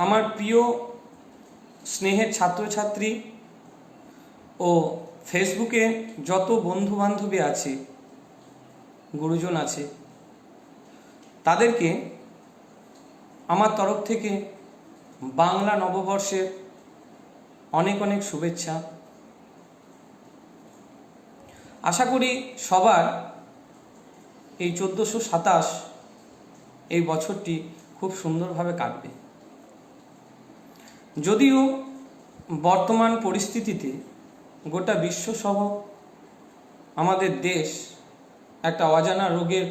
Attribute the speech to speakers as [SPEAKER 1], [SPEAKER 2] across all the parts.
[SPEAKER 1] আমার প্রিয় স্নেহের ছাত্রছাত্রী ও ফেসবুকে যত বন্ধু বান্ধবী আছে, গুরুজন আছে, তাদেরকে আমার তরফ থেকে বাংলা নববর্ষের অনেক অনেক শুভেচ্ছা। আশা করি সবার এই 1427 এই বছরটি খুব সুন্দরভাবে কাটবে। যদিও বর্তমান পরিস্থিতিতে গোটা বিশ্বসহ আমাদের দেশ একটা অজানা রোগের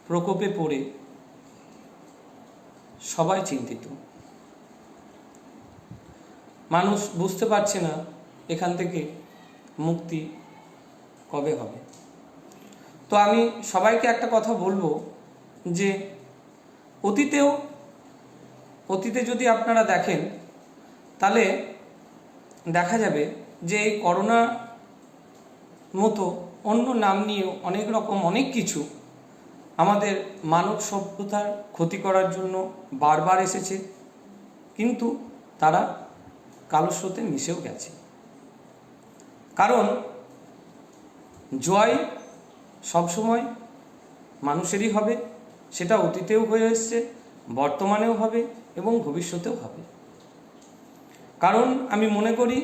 [SPEAKER 1] প্রকোপে পড়ে সবাই চিন্তিত। মানুষ বুঝতে পারছে না এখান থেকে মুক্তি কবে হবে। তো আমি সবাইকে একটা কথা বলবো যে অতীতে যদি আপনারা দেখেন তাহলে দেখা যাবে যে এই করোনা মতো অন্য নাম নিয়েও অনেক রকম অনেক কিছু আমাদের মানব সভ্যতার ক্ষতি করার জন্য বারবার এসেছে, কিন্তু তারা কালো স্রোতে মিশেও গেছে। কারণ জয় সবসময় মানুষেরই হবে, সেটা অতীতেও হয়ে এসছে, বর্তমানেও হবে এবং ভবিষ্যতেও হবে। কারণ আমি মনে করি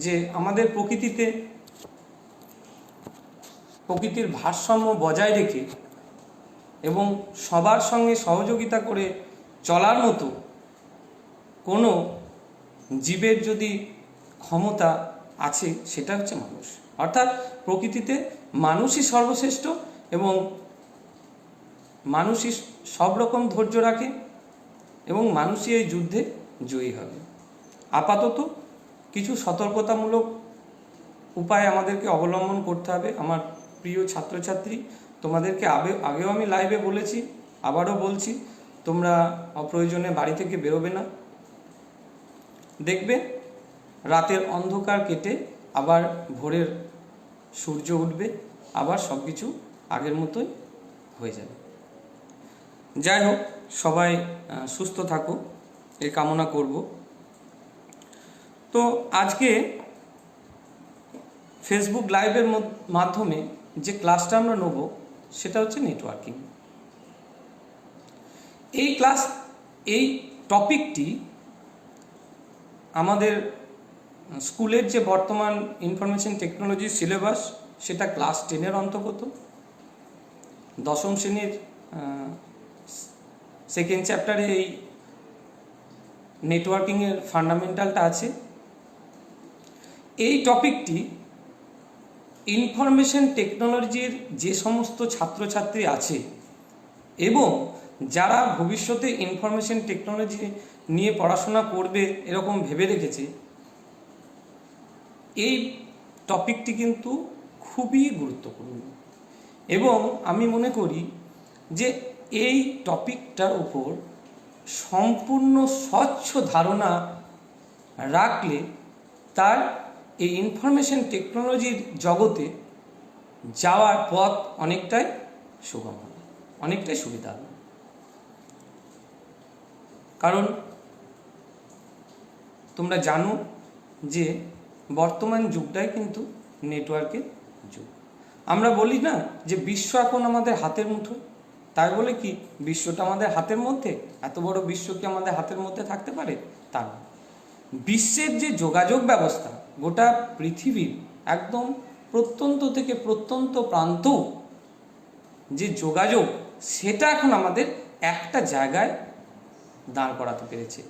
[SPEAKER 1] যে আমাদের প্রকৃতির ভারসাম্য বজায় রেখে এবং সবার সঙ্গে সহযোগিতা করে চলার মতো কোনো জীবের যদি ক্ষমতা আছে সেটা হচ্ছে মানুষ। অর্থাৎ প্রকৃতিতে মানুষই সর্বশ্রেষ্ঠ এবং মানুষই সব রকম ধৈর্য রাখে এবং মানুষই এই যুদ্ধে জয়ী হবে। আপাতত কিছু সতর্কতামূলক উপায় আমাদেরকে অবলম্বন করতে হবে। আমার প্রিয় ছাত্রছাত্রী, তোমাদেরকে আগেও আমি লাইভে বলেছি, আবারও বলছি, তোমরা অপ্রয়োজনে বাড়ি থেকে বেরোবে না। দেখবে রাতের অন্ধকার কেটে আবার ভোরের সূর্য উঠবে, আবার সব কিছু আগের মতোই হয়ে যাবে। যাই হোক, সবাই সুস্থ থাকো এই কামনা করব। তো আজকে ফেসবুক লাইভের মাধ্যমে যে ক্লাসটা আমরা নেব সেটা হচ্ছে নেটওয়ার্কিং। এই টপিকটি আমাদের স্কুলের যে বর্তমান ইনফরমেশন টেকনোলজি সিলেবাস সেটা ক্লাস 10-এর অন্তর্গত। দশম শ্রেণীর সেকেন্ড চ্যাপ্টারে এই নেটওয়ার্কিংয়ের ফান্ডামেন্টালটা আছে। এই টপিকটি ইনফরমেশন টেকনোলজির যে সমস্ত ছাত্রছাত্রী আছে এবং যারা ভবিষ্যতে ইনফরমেশন টেকনোলজি নিয়ে পড়াশোনা করবে এরকম ভেবে রেখেছে, এই টপিকটি কিন্তু খুবই গুরুত্বপূর্ণ। এবং আমি মনে করি যে এই টপিকটার উপর সম্পূর্ণ স্বচ্ছ ধারণা রাখলে তার এই ইনফরমেশন টেকনোলজির জগতে যাওয়ার পথ অনেকটাই সুগম হবে, অনেকটাই সুবিধা হবে। কারণ তোমরা জানো যে বর্তমান যুগটাই কিন্তু নেটওয়ার্কের যুগ। আমরা বলি না যে বিশ্ব এখন আমাদের হাতের মুঠোয়, তাই বলে কি বিশ্বটা আমাদের হাতের মধ্যে? এত বড় বিশ্ব কি আমাদের হাতের মধ্যে থাকতে পারে? তা না। বিশ্বের যে যোগাযোগ ব্যবস্থা, গোটা পৃথিবীর একদম প্রত্যন্ত থেকে প্রত্যন্ত প্রান্ত যে যোগাযোগ, সেটা এখন আমাদের একটা জায়গায় দাঁড় করাতে পেরেছে।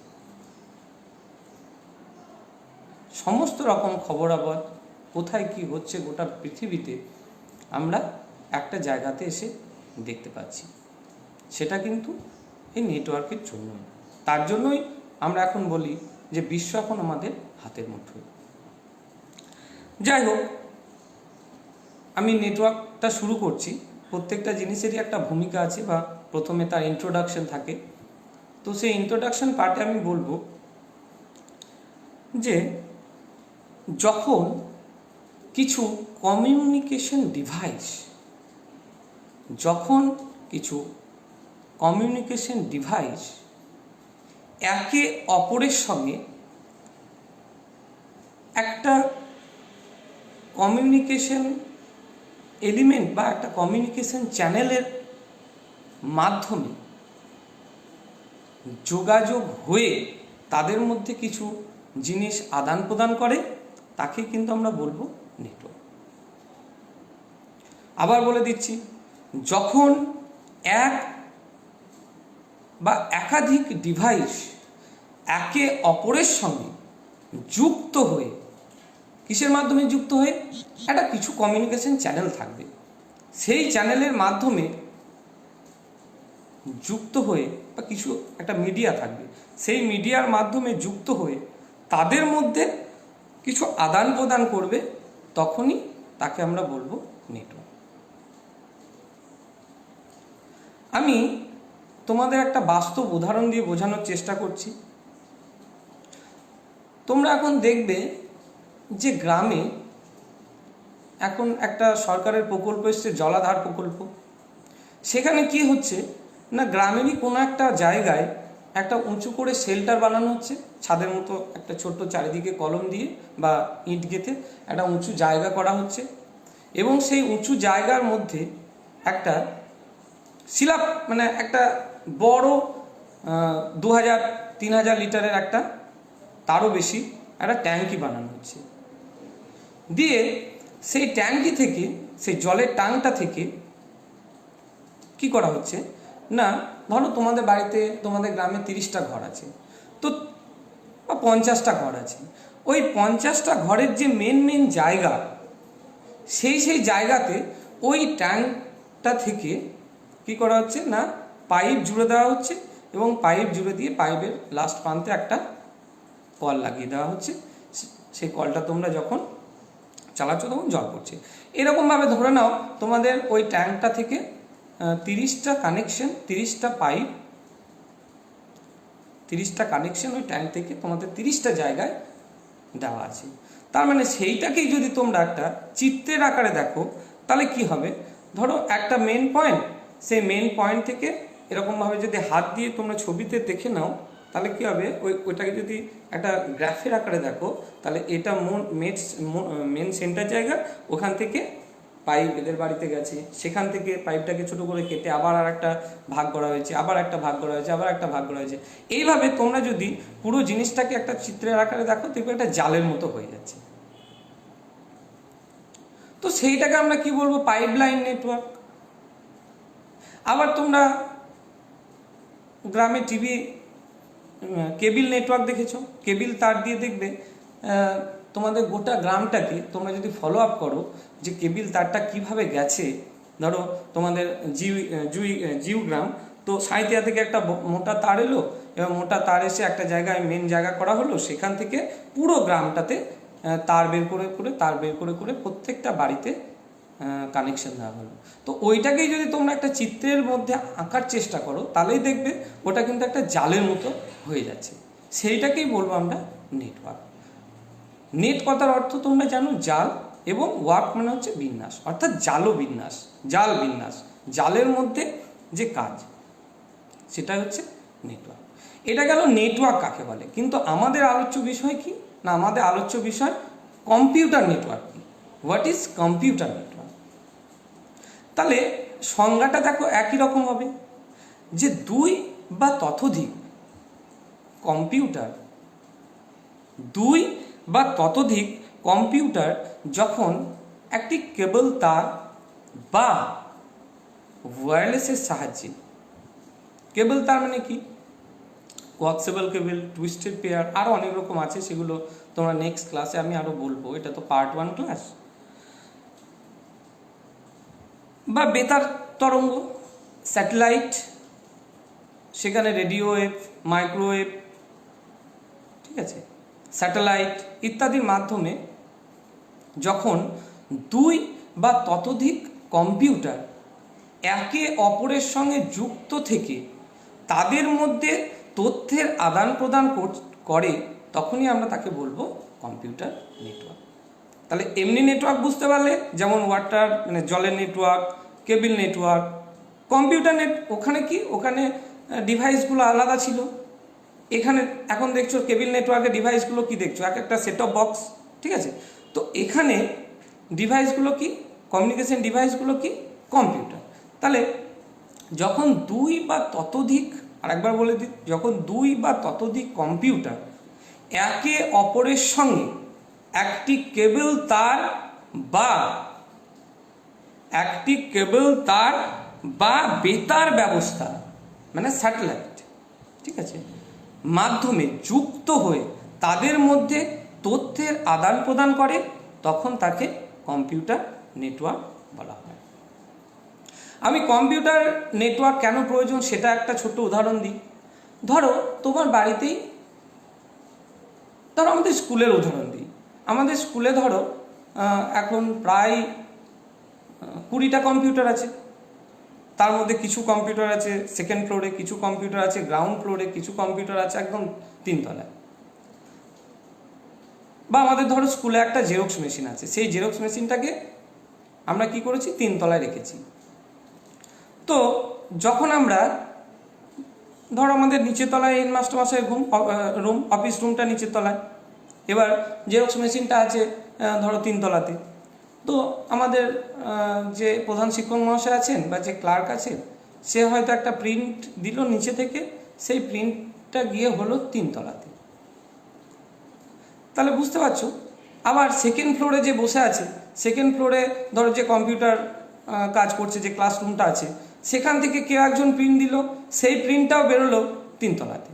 [SPEAKER 1] সমস্ত রকম খবরাখবর কোথায় কি হচ্ছে গোটা পৃথিবীতে আমরা একটা জায়গাতে এসে দেখতে পাচ্ছি। সেটা কিন্তু এই নেটওয়ার্কের জন্য। তার জন্যই আমরা এখন বলি যে বিশ্ব এখন আমাদের হাতের মুঠোয়। যাই হোক, আমি নেটওয়ার্কটা শুরু করছি। প্রত্যেকটা জিনিসেরই একটা ভূমিকা আছে বা প্রথমে তার ইন্ট্রোডাকশন থাকে। তো সেই ইন্ট্রোডাকশন পার্টে আমি বলবো যে যখন কিছু কমিউনিকেশন ডিভাইস একে অপরের সঙ্গে একটা কমিউনিকেশন এলিমেন্ট বা একটা কমিউনিকেশন চ্যানেলের মাধ্যমে যোগাযোগ হয়ে তাদের মধ্যে কিছু জিনিস আদান প্রদান করে, তাকে কিন্তু আমরা বলবো নেটওয়ার্ক। আবার বলে দিচ্ছি, যখন এক বা একাধিক ডিভাইস একে অপরের সঙ্গে যুক্ত হয়ে, কিসের মাধ্যমে যুক্ত হয়ে, একটা কিছু কমিউনিকেশন চ্যানেল থাকবে, সেই চ্যানেলের মাধ্যমে যুক্ত হয়ে বা কিছু একটা মিডিয়া থাকবে, সেই মিডিয়ার মাধ্যমে যুক্ত হয়ে তাদের মধ্যে কিছু আদান প্রদান করবে, তখনই তাকে আমরা বলবো নেটওয়ার্ক। আমি তোমাদের একটা বাস্তব উদাহরণ দিয়ে বোঝানোর চেষ্টা করছি। তোমরা এখন দেখবে যে গ্রামে এখন একটা সরকারের প্রকল্প এসছে, জলাধার প্রকল্প। সেখানে কি হচ্ছে না, গ্রামেরই কোনো একটা জায়গায় একটা উঁচু করে শেল্টার বানানো হচ্ছে, ছাদের মতো একটা ছোট্ট চারিদিকে কলম দিয়ে বা ইট গেঁথে একটা উঁচু জায়গা করা হচ্ছে, এবং সেই উঁচু জায়গার মধ্যে একটা শিলা, মানে একটা বড় 2000-3000 লিটারের একটা, তারও বেশি একটা ট্যাঙ্কি বানানো হচ্ছে। দিয়ে সেই ট্যাঙ্কি থেকে, সেই জলের ট্যাঙ্কটা থেকে কি করা হচ্ছে না, ধরো তোমাদের বাড়িতে, তোমাদের গ্রামে 30টা ঘর আছে, তো বা 50টা ঘর আছে, ওই 50টা ঘরের যে মেন জায়গা, সেই জায়গাতে ওই ট্যাঙ্কটা থেকে কি করা হচ্ছে না, পাইপ জুড়ে দেওয়া হচ্ছে, এবং পাইপ জুড়ে দিয়ে পাইপের লাস্ট প্রান্তে একটা কল লাগিয়ে দেওয়া হচ্ছে। সেই কলটা তোমরা যখন চালাচ্ছ তখন জল পড়ছে। এরকমভাবে ধরে নাও তোমাদের ওই ট্যাঙ্কটা থেকে 30টা কানেকশন, 30টা পাইপ, 30টা কানেকশন ওই ট্যাঙ্ক থেকে তোমাদের 30টা জায়গায় দেওয়া আছে। তার মানে সেইটাকেই যদি তোমরা একটা চিত্রের আকারে দেখো, তাহলে কি হবে, ধরো একটা মেন পয়েন্ট, সেই মেন পয়েন্ট থেকে এরকমভাবে যদি হাত দিয়ে তোমরা ছবিতে দেখে নাও, তাহলে কি হবে, ওইটাকে যদি একটা গ্রাফের আকারে দেখো, তাহলে এটা মেন সেন্টার জায়গা, ওখান থেকে পাইপ এদের বাড়িতে গেছে, সেখান থেকে পাইপটাকে ছোট করে কেটে আবার আর একটা ভাগ করা হয়েছে, আবার একটা ভাগ করা হয়েছে, আবার একটা ভাগ করা হয়েছে। এইভাবে তোমরা যদি পুরো জিনিসটাকে একটা চিত্রের আকারে দেখো, দেখবে একটা জালের মতো হয়ে যাচ্ছে। তো সেইটাকে আমরা কি বলবো, পাইপলাইন নেটওয়ার্ক। আবার তোমরা গ্রামে টিভি কেবিল নেটওয়ার্ক দেখেছো, কেবিল তার দিয়ে দেখবে তোমাদের গোটা গ্রামটাকে তোমরা যদি ফলো আপ করো, যে কেবিল তারটা কিভাবে গেছে, ধরো তোমাদের জিউ গ্রাম, তো সাঁইতিয়া থেকে একটা মোটা তার এলো, এবং মোটা তার এসে একটা জায়গায় মেন জায়গা করা হলো, সেখান থেকে পুরো গ্রামটাতে তার বের করে প্রত্যেকটা বাড়িতে কানেকশন দেওয়া হলো। তো ওইটাকেই যদি তোমরা একটা চিত্রের মধ্যে আঁকার চেষ্টা করো, তাহলেই দেখবে ওটা কিন্তু একটা জালের মতো হয়ে যাচ্ছে। সেইটাকেই বলবো আমরা নেটওয়ার্ক। নেট কথার অর্থ তোমরা জানো জাল, এবং ওয়ার্ক মানে হচ্ছে বিন্যাস, অর্থাৎ জাল বিন্যাস, জালের মধ্যে যে কাজ, সেটা হচ্ছে নেটওয়ার্ক। এটা গেল নেটওয়ার্ক কাকে বলে। কিন্তু আমাদের আলোচ্য বিষয় কি না, আমাদের আলোচ্য বিষয় কম্পিউটার নেটওয়ার্ক কি, হোয়াট ইজ কম্পিউটার নেটওয়ার্ক। তাহলে সংজ্ঞাটা দেখো একই রকম হবে, যে দুই বা ততোধিক কম্পিউটার যখন একটি কেবল তার বা ওয়্যারলেসের সাহায্যে, কেবল তার মানে কি, কোয়াক্সেবল কেবল, টুইস্টেড পেয়ার, আরও অনেক রকম আছে, সেগুলো তোমরা নেক্সট ক্লাসে আমি আরও বলবো, এটা তো পার্ট 1 ক্লাস। বা বেতার তরঙ্গ, স্যাটেলাইট, সেখানে রেডিও ওয়েভ, মাইক্রোওয়েভ, ঠিক আছে, স্যাটেলাইট ইত্যাদির মাধ্যমে যখন দুই বা ততোধিক কম্পিউটার একে অপরের সঙ্গে যুক্ত থেকে তাদের মধ্যে তথ্যের আদান প্রদান করে, তখনই আমরা তাকে বলবো কম্পিউটার নেটওয়ার্ক। তাহলে এমনি নেটওয়ার্ক বুঝতে পারলে, যেমন ওয়াটার মানে জলের নেটওয়ার্ক, কেবল নেটওয়ার্ক, কম্পিউটার ওখানে কি, ওখানে ডিভাইসগুলো আলাদা ছিল, এখানে এখন দেখছো কেবল নেটওয়ার্কের ডিভাইসগুলো কি দেখছো, এক একটা সেট অফ বক্স, ঠিক আছে। তো এখানে ডিভাইসগুলো কি, কমিউনিকেশন ডিভাইসগুলো কি, কম্পিউটার। তাহলে যখন দুই বা ততোধিক, আরেকবার বলে দিই, যখন দুই বা ততোধিক কম্পিউটার একে অপরের সঙ্গে একটি কেবল তার বা বেতার ব্যবস্থা মানে স্যাটেলাইট, ঠিক আছে, মাধ্যমে যুক্ত হয়ে তাদের মধ্যে তথ্যের আদান প্রদান করে, তখন তাকে কম্পিউটার নেটওয়ার্ক বলা হয়। আমি কম্পিউটার নেটওয়ার্ক কেন প্রয়োজন সেটা একটা ছোট্ট উদাহরণ দিই। ধরো তোমার বাড়িতেই, ধরো আমাদের স্কুলের উদাহরণ দিই, আমাদের স্কুলে ধরো এখন প্রায় 20টা কম্পিউটার আছে। তার মধ্যে কিছু কম্পিউটার আছে সেকেন্ড ফ্লোরে, কিছু কম্পিউটার আছে গ্রাউন্ড ফ্লোরে, কিছু কম্পিউটার আছে একদম 3 তলায়। বা আমাদের ধরো স্কুলে একটা জেরক্স মেশিন আছে, সেই জেরক্স মেশিনটাকে আমরা কি করেছি, 3 তলায় রেখেছি। তো যখন আমরা ধরো আমাদের নিচের তলায় হেডমাস্টার মশাইয়ের রুম, অফিস রুমটা নিচের তলায়, এবার জেরক্স মেশিনটা আছে ধরো 3 তলাতে। তো আমাদের যে প্রধান শিক্ষক মহাশয় আছেন বা যে ক্লার্ক আছে, সে হয়তো একটা প্রিন্ট দিল নিচে থেকে, সেই প্রিন্টটা গিয়ে হলো 3 তলাতে। তাহলে বুঝতে পারছো। আবার সেকেন্ড ফ্লোরে যে বসে আছে, সেকেন্ড ফ্লোরে ধরো যে কম্পিউটার কাজ করছে, যে ক্লাসরুমটা আছে, সেখান থেকে কেউ একজন প্রিন্ট দিল, সেই প্রিন্টটাও বেরোলো 3 তলাতে।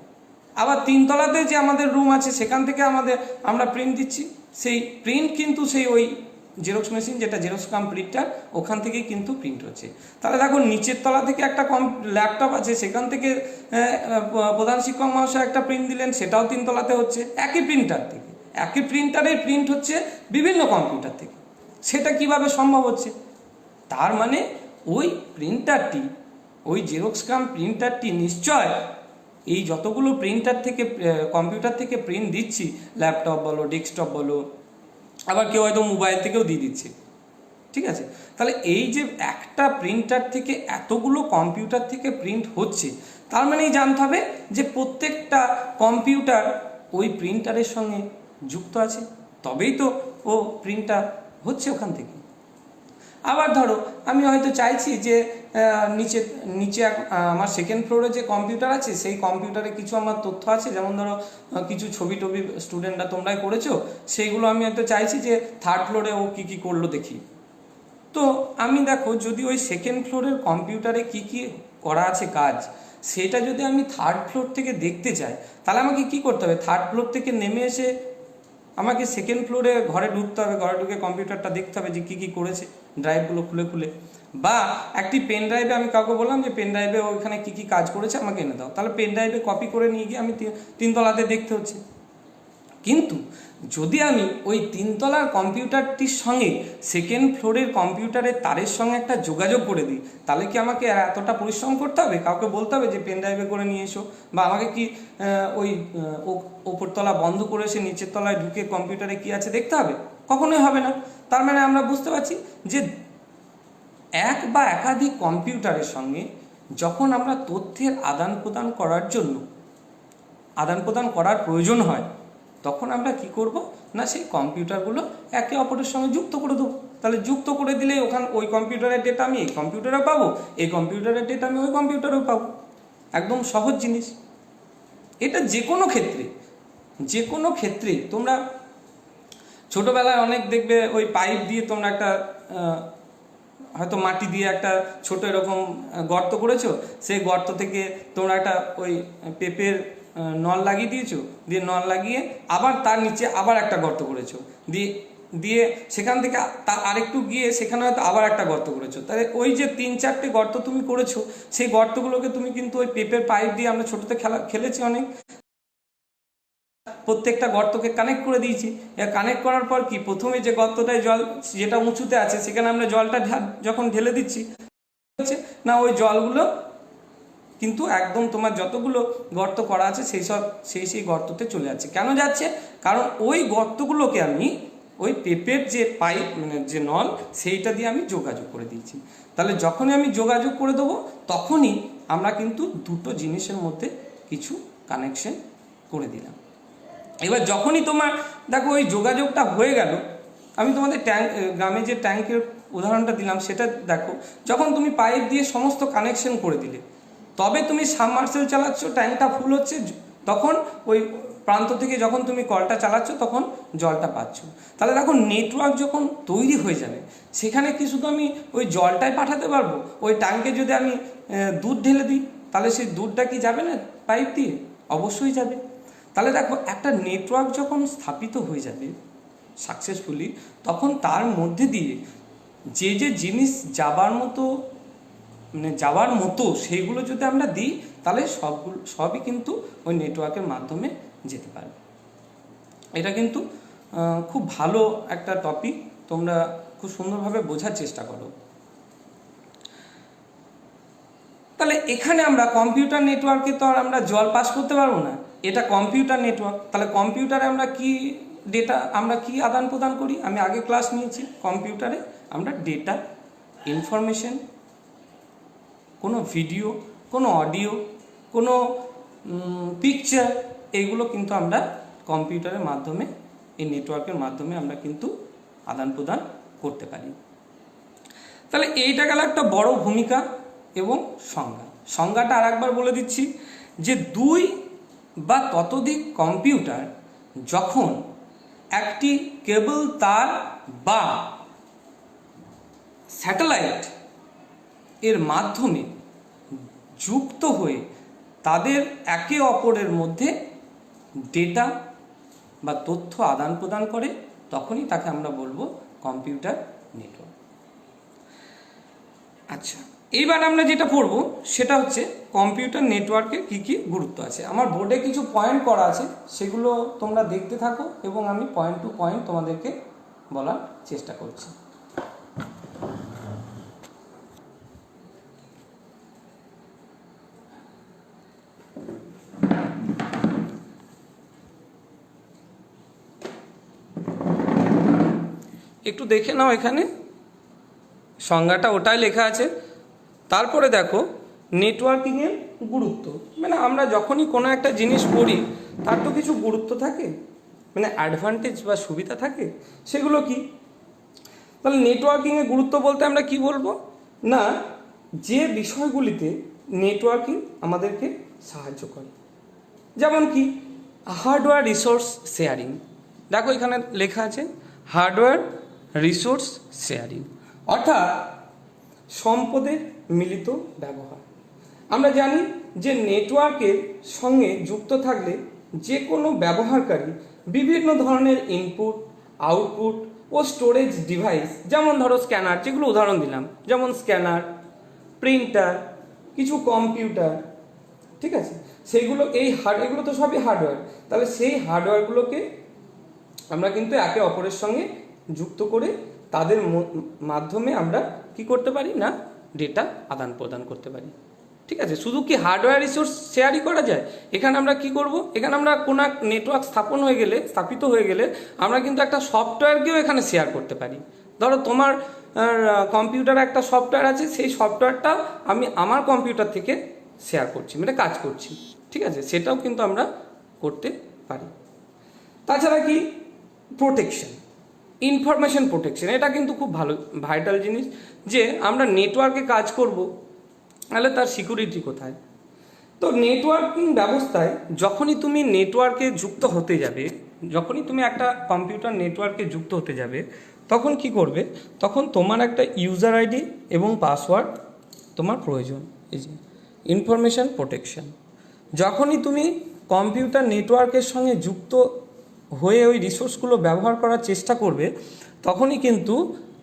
[SPEAKER 1] আবার 3 তলাতে যে আমাদের রুম আছে, সেখান থেকে আমরা প্রিন্ট দিচ্ছি, সেই প্রিন্ট কিন্তু সেই ওই জেরক্স মেশিন, যেটা জেরক্স কাম প্রিন্টার, ওখান থেকেই কিন্তু প্রিন্ট হচ্ছে। তাহলে দেখো নিচের তলা থেকে একটা ল্যাপটপ আছে, সেখান থেকে প্রধান শিক্ষক মহাশয় একটা প্রিন্ট দিলেন, সেটাও 3 তলাতে হচ্ছে, একই প্রিন্টার থেকে। একই প্রিন্টারের প্রিন্ট হচ্ছে বিভিন্ন কম্পিউটার থেকে। সেটা কিভাবে সম্ভব হচ্ছে? তার মানে ওই প্রিন্টারটি, ওই জেরক্স কাম প্রিন্টারটি নিশ্চয় এই যতগুলো প্রিন্টার থেকে, কম্পিউটার থেকে প্রিন্ট দিচ্ছি, ল্যাপটপ বলো, ডেস্কটপ বলো, আবার কেউ হয়তো মোবাইল থেকেও দিয়ে দিচ্ছে, ঠিক আছে। তাহলে এই যে একটা প্রিন্টার থেকে এতগুলো কম্পিউটার থেকে প্রিন্ট হচ্ছে, তার মানেই জানতে হবে যে প্রত্যেকটা কম্পিউটার ওই প্রিন্টারের সঙ্গে যুক্ত আছে, তবেই তো ও প্রিন্টার হচ্ছে ওখান থেকে। আবার ধরো আমি হয়তো চাইছি যে নিচে নিচে আমার সেকেন্ড ফ্লোরে যে কম্পিউটার আছে, সেই কম্পিউটারে কিছু আমার তথ্য আছে, যেমন ধরো কিছু ছবি টবি স্টুডেন্টরা তোমরাই করেছো, সেইগুলো আমি হয়তো চাইছি যে থার্ড ফ্লোরে ও কী কী করলো দেখি। তো আমি দেখো যদি ওই সেকেন্ড ফ্লোরের কম্পিউটারে কি কি করা আছে কাজ, সেটা যদি আমি থার্ড ফ্লোর থেকে দেখতে চাই, তাহলে আমাকে কি করতে হবে? থার্ড ফ্লোর থেকে নেমে এসে আমাকে সেকেন্ড ফ্লোরে ঘরে ঢুকতে হবে, ঘরে ঢুকে কম্পিউটারটা দেখতে হবে যে কী কী করেছে, ড্রাইভগুলো খুলে খুলে, বা একটি পেন ড্রাইভে আমি কাউকে বললাম যে পেন ড্রাইভে ওইখানে কী কী কাজ করেছে আমাকে এনে দাও, তাহলে পেন ড্রাইভে কপি করে নিয়ে গিয়ে আমি 3 তলাতে দেখতে হচ্ছে। কিন্তু যদি আমি ওই 3 তলার কম্পিউটারটির সঙ্গে সেকেন্ড ফ্লোরের কম্পিউটারের তারের সঙ্গে একটা যোগাযোগ করে দিই, তাহলে কি আমাকে এতটা পরিশ্রম করতে হবে? কাউকে বলতে হবে যে পেন ড্রাইভে করে নিয়ে এসো, বা আমাকে কি ওই ওপরতলা বন্ধ করে এসে নিচের তলায় ঢুকে কম্পিউটারে কি আছে দেখতে হবে? কখনোই হবে না। তার মানে আমরা বুঝতে পারছি যে এক বা একাধিক কম্পিউটারের সঙ্গে যখন আমরা তথ্যের আদান প্রদান করার প্রয়োজন হয়, তখন আমরা কি করব না, সেই কম্পিউটারগুলো একে অপরের সঙ্গে যুক্ত করে দেবো। তাহলে যুক্ত করে দিলে ওই কম্পিউটারের ডেটা আমি এই কম্পিউটারে পাবো, এই কম্পিউটারের ডেটা আমি ওই কম্পিউটারেও পাবো। একদম সহজ জিনিস। এটা যে কোনো ক্ষেত্রে তোমরা ছোটোবেলায় অনেক দেখবে ওই পাইপ দিয়ে তোমরা একটা হয়তো মাটি দিয়ে একটা ছোট এরকম গর্ত করেছো, সেই গর্ত থেকে তোমরা একটা ওই পেপের নল লাগিয়ে দিয়েছো, দিয়ে নল লাগিয়ে আবার তার নিচে আবার একটা গর্ত করেছো, দিয়ে সেখান থেকে আরেকটু গিয়ে সেখানে হয়তো আবার একটা গর্ত করেছো। তাহলে ওই যে 3-4টে গর্ত তুমি করেছো, সেই গর্তগুলোকে তুমি কিন্তু ওই পেপের পাইপ দিয়ে, আমরা ছোটোতে খেলেছি অনেক, প্রত্যেকটা গর্তকে কানেক্ট করে দিয়েছি। কানেক্ট করার পর কি, প্রথমে যে গর্তটায় জল যেটা উঁচুতে আছে, সেখানে আমরা জলটা যখন ঢেলে দিচ্ছি হচ্ছে না, ওই জলগুলো কিন্তু একদম তোমার যতগুলো গর্ত করা আছে সেই গর্ততে চলে যাচ্ছে। কেন যাচ্ছে? কারণ ওই গর্তগুলোকে আমি ওই পেপের যে পাইপ মানে যে নল, সেইটা দিয়ে আমি যোগাযোগ করে দিয়েছি। তাহলে যখনই আমি যোগাযোগ করে দেবো, তখনই আমরা কিন্তু দুটো জিনিসের মধ্যে কিছু কানেকশন করে দিলাম। এবার যখনই তোমার দেখো ওই যোগাযোগটা হয়ে গেল, আমি তোমাদের গ্রামে যে ট্যাঙ্কের উদাহরণটা দিলাম সেটা দেখো, যখন তুমি পাইপ দিয়ে সমস্ত কানেকশন করে দিলে, তবে তুমি সাবমার্সেল চালাচ্ছ, ট্যাঙ্কটা ফুল হচ্ছে, তখন ওই প্রান্ত থেকে যখন তুমি কলটা চালাচ্ছ তখন জলটা পাচ্ছ। তাহলে দেখো নেটওয়ার্ক যখন তৈরি হয়ে যাবে, সেখানে কি শুধু আমি ওই জলটাই পাঠাতে পারবো? ওই ট্যাঙ্কে যদি আমি দুধ ঢেলে দিই, তাহলে সেই দুধটা কি যাবে না পাইপ দিয়ে? অবশ্যই যাবে। তাহলে দেখো একটা নেটওয়ার্ক যখন স্থাপিত হয়ে যাবে সাকসেসফুলি, তখন তার মধ্যে দিয়ে যে যে জিনিস যাবার মতো সেইগুলো যদি আমরা দিই, তাহলে সবই কিন্তু ওই নেটওয়ার্কের মাধ্যমে যেতে পারবে। এটা কিন্তু খুব ভালো একটা টপিক, তোমরা খুব সুন্দরভাবে বোঝার চেষ্টা করো। তাহলে এখানে আমরা কম্পিউটার নেটওয়ার্কে তো আর আমরা জল পাস করতে পারবো না, এটা কম্পিউটার নেটওয়ার্ক। তাহলে কম্পিউটারে আমরা কি ডেটা, আমরা কি আদান প্রদান করি? আমি আগে ক্লাস নিয়েছি, কম্পিউটারে আমরা ডেটা, ইনফরমেশন, কোনো ভিডিও, কোনো অডিও, কোনো পিকচার, এগুলো কিন্তু আমরা কম্পিউটারের মাধ্যমে, এই নেটওয়ার্কের মাধ্যমে আমরা কিন্তু আদান প্রদান করতে পারি। তাহলে এইটা গেল একটা বড় ভূমিকা এবং সংজ্ঞাটা আর একবার বলে দিচ্ছি, যে দুই বা ততোধিক কম্পিউটার যখন একটি কেবল তার বা স্যাটেলাইট এর মাধ্যমে যুক্ত হয়ে তাদের একে অপরের মধ্যে ডেটা বা তথ্য আদান প্রদান করে, তখনই তাকে আমরা বলবো কম্পিউটার নেটওয়ার্ক। আচ্ছা, এইবার আমরা যেটা পড়ব সেটা হচ্ছে কম্পিউটার নেটওয়ার্কের কী কী গুরুত্ব আছে। আমার বোর্ডে কিছু পয়েন্ট করা আছে, সেগুলো তোমরা দেখতে থাকো এবং আমি পয়েন্ট টু পয়েন্ট তোমাদেরকে বলার চেষ্টা করছি। একটু দেখে নাও, এখানে সংজ্ঞাটা ওটাই লেখা আছে। তারপরে দেখো নেটওয়ার্কিংয়ের গুরুত্ব, মানে আমরা যখনই কোনো একটা জিনিস করি তার তো কিছু গুরুত্ব থাকে, মানে অ্যাডভান্টেজ বা সুবিধা থাকে, সেগুলো কি? তাহলে নেটওয়ার্কিংয়ের গুরুত্ব বলতে আমরা কি বলবো না, যে বিষয়গুলিতে নেটওয়ার্কিং আমাদেরকে সাহায্য করে, যেমন কি হার্ডওয়্যার রিসোর্স শেয়ারিং। দেখো এখানে লেখা আছে হার্ডওয়্যার রিসোর্স শেয়ারিং, অর্থাৎ সম্পদের মিলিত ব্যবহার। আমরা জানি যে নেটওয়ার্কের সঙ্গে যুক্ত থাকলে যে কোনো ব্যবহারকারী বিভিন্ন ধরনের ইনপুট, আউটপুট ও স্টোরেজ ডিভাইস, যেমন ধরো স্ক্যানার, যেগুলো উদাহরণ দিলাম, যেমন স্ক্যানার, প্রিন্টার, কিছু কম্পিউটার, ঠিক আছে, সেইগুলো এগুলো তো সবই হার্ডওয়্যার। তাহলে সেই হার্ডওয়্যারগুলোকে আমরা কিন্তু একে অপরের সঙ্গে যুক্ত করে তাদের মাধ্যমে আমরা কি করতে পারি না, ডেটা আদান প্রদান করতে পারি। ঠিক আছে, শুধু কি হার্ডওয়্যার রিসোর্স শেয়ারই করা যায়? এখানে আমরা কি করব, এখানে আমরা কোনো নেটওয়ার্ক স্থাপিত হয়ে গেলে আমরা কিন্তু একটা সফটওয়্যারকেও এখানে শেয়ার করতে পারি। ধরো তোমার কম্পিউটারে একটা সফটওয়্যার আছে, সেই সফটওয়্যারটা আমি আমার কম্পিউটার থেকে শেয়ার করছি, মানে কাজ করছি, ঠিক আছে, সেটাও কিন্তু আমরা করতে পারি। তাছাড়া কি প্রোটেকশন, ইনফরমেশন প্রোটেকশন, এটা কিন্তু খুব ভাইটাল জিনিস, যে আমরা নেটওয়ার্কে কাজ করব, তাহলে তার সিকিউরিটি কোথায়? তো নেটওয়ার্কিং ব্যবস্থায় যখনই তুমি নেটওয়ার্কে যুক্ত হতে যাবে, যখনই তুমি একটা কম্পিউটার নেটওয়ার্কে যুক্ত হতে যাবে, তখন কি করবে, তখন তোমার একটা ইউজার আইডি এবং পাসওয়ার্ড তোমার প্রয়োজন। এই যে ইনফরমেশন প্রোটেকশন, যখনই তুমি কম্পিউটার নেটওয়ার্কের সঙ্গে যুক্ত হয়ে ওই রিসোর্সগুলো ব্যবহার করার চেষ্টা করবে, তখনই কিন্তু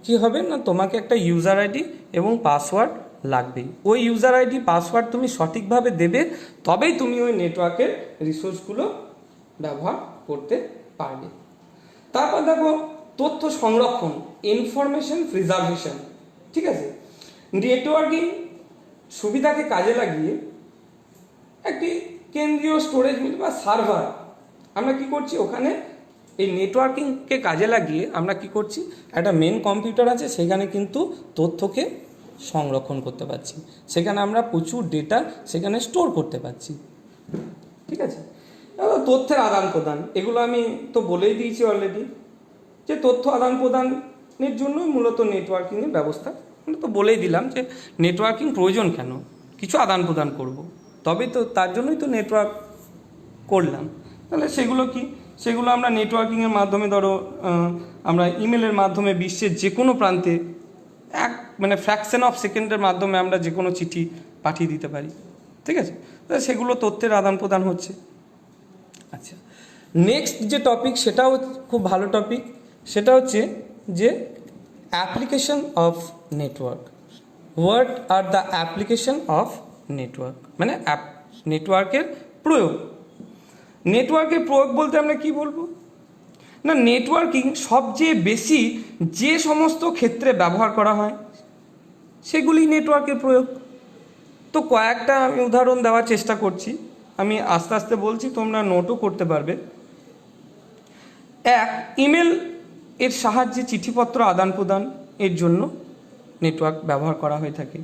[SPEAKER 1] কি হবে না, তোমাকে একটা ইউজার আইডি এবং পাসওয়ার্ড লাগবেই। ওই ইউজার আইডি পাসওয়ার্ড তুমি সঠিকভাবে দেবে, তবেই তুমি ওই নেটওয়ার্কের রিসোর্সগুলো ব্যবহার করতে পারবে। তারপর দেখো তথ্য সংরক্ষণ, ইনফরমেশন প্রিজার্ভেশন, ঠিক আছে, নেটওয়ার্কিং সুবিধাকে কাজে লাগিয়ে একটি কেন্দ্রীয় স্টোরেজ বা সার্ভার আমরা কি করছি, ওখানে এই নেটওয়ার্কিংকে কাজে লাগিয়ে আমরা কি করছি, একটা মেন কম্পিউটার আছে, সেখানে কিন্তু তথ্যকে সংরক্ষণ করতে পারছি, সেখানে আমরা প্রচুর ডেটা সেখানে স্টোর করতে পারছি, ঠিক আছে। তথ্যের আদান প্রদান, এগুলো আমি তো বলেই দিয়েছি অলরেডি, যে তথ্য আদান প্রদানের জন্য মূলত নেটওয়ার্কিংয়ের ব্যবস্থা। আমি তো বলেই দিলাম যে নেটওয়ার্কিং প্রয়োজন কেন, কিছু আদান প্রদান করব, তবে তো তার জন্যই তো নেটওয়ার্ক করলাম। তাহলে সেগুলো কি, সেগুলো আমরা নেটওয়ার্কিংয়ের মাধ্যমে, ধরো আমরা ইমেলের মাধ্যমে বিশ্বের যে কোনো প্রান্তে মানে ফ্র্যাকশন অফ সেকেন্ডের মাধ্যমে আমরা যে কোনো চিঠি পাঠিয়ে দিতে পারি, ঠিক আছে? তাহলে সেগুলো তথ্যের আদান প্রদান হচ্ছে। আচ্ছা, নেক্সট যে টপিক, সেটাও খুব ভালো টপিক, সেটা হচ্ছে যে application of network. What are the application of network, মানে নেটওয়ার্কের প্রয়োগ। নেটওয়ার্কের প্রয়োগ বলতে আমরা কি বলবো না, নেটওয়ার্কিং সবচেয়ে বেশি যে সমস্ত ক্ষেত্রে ব্যবহার করা হয় সেগুলি নেটওয়ার্কের প্রয়োগ। তো কয়েকটা আমি উদাহরণ দেওয়ার চেষ্টা করছি, আমি আস্তে আস্তে বলছি, তোমরা নোটও করতে পারবে। এক, ইমেল এর সাহায্যে চিঠিপত্র আদান প্রদান এর জন্য নেটওয়ার্ক ব্যবহার করা হয়ে থাকে।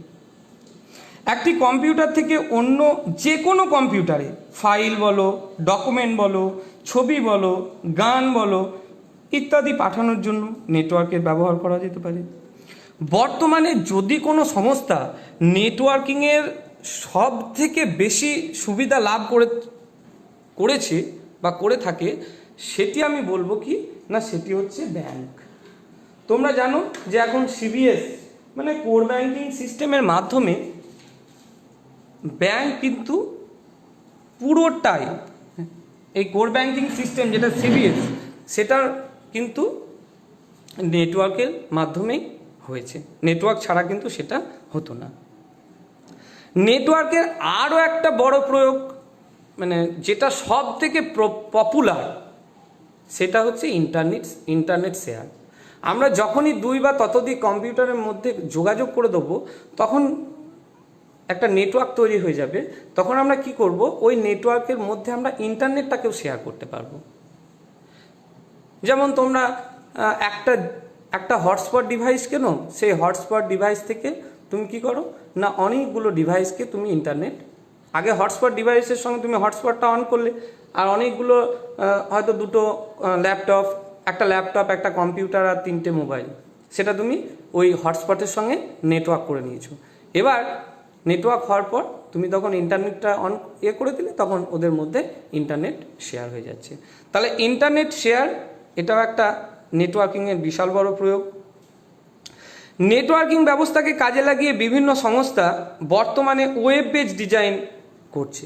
[SPEAKER 1] একটি কম্পিউটার থেকে অন্য যে কোনো কম্পিউটারে ফাইল বলো, ডকুমেন্ট বলো, ছবি বলো, গান বলো ইত্যাদি পাঠানোর জন্য নেটওয়ার্কের ব্যবহার করা যেতে পারে। বর্তমানে যদি কোনো সংস্থা নেটওয়ার্কিংয়ের সব থেকে বেশি সুবিধা লাভ করেছে বা করে থাকে, সেটি আমি বলবো কি না, সেটি হচ্ছে ব্যাংক। তোমরা জানো যে এখন সিবিএস মানে কোর ব্যাংকিং সিস্টেমের মাধ্যমে ব্যাংক কিন্তু পুরোটাই, এই কোর ব্যাংকিং সিস্টেম যেটা সিবিএস, সেটার কিন্তু নেটওয়ার্কের মাধ্যমেই হয়েছে, নেটওয়ার্ক ছাড়া কিন্তু সেটা হতো না। নেটওয়ার্কের আরও একটা বড় প্রয়োগ, মানে যেটা সব থেকে পপুলার, সেটা হচ্ছে ইন্টারনেট শেয়ার। আমরা যখনই 2 বা ততোধিক কম্পিউটারের মধ্যে যোগাযোগ করে দেবো, তখন একটা নেটওয়ার্ক তৈরি হয়ে যাবে। তখন আমরা কি করব, ওই নেটওয়ার্কের মধ্যে আমরা ইন্টারনেটটাকেও শেয়ার করতে পারবো। যেমন তোমরা একটা হটস্পট ডিভাইস কেন, সেই হটস্পট ডিভাইস থেকে তুমি কি করো না, অনেকগুলো ডিভাইসকে তুমি ইন্টারনেট, আগে হটস্পট ডিভাইসের সঙ্গে তুমি হটস্পটটা অন করলে, আর অনেকগুলো হয়তো দুটো ল্যাপটপ, একটা কম্পিউটার আর 3টে মোবাইল, সেটা তুমি ওই হটস্পটের সঙ্গে নেটওয়ার্ক করে নিয়েছো। এবার নেটওয়ার্ক হওয়ার পর তুমি তখন ইন্টারনেটটা অন করে দিলে, তখন ওদের মধ্যে ইন্টারনেট শেয়ার হয়ে যাচ্ছে। তাহলে ইন্টারনেট শেয়ার এটাও একটা নেটওয়ার্কিংয়ের বিশাল বড় প্রয়োগ। নেটওয়ার্কিং ব্যবস্থাকে কাজে লাগিয়ে বিভিন্ন সংস্থা বর্তমানে ওয়েব পেজ ডিজাইন করছে।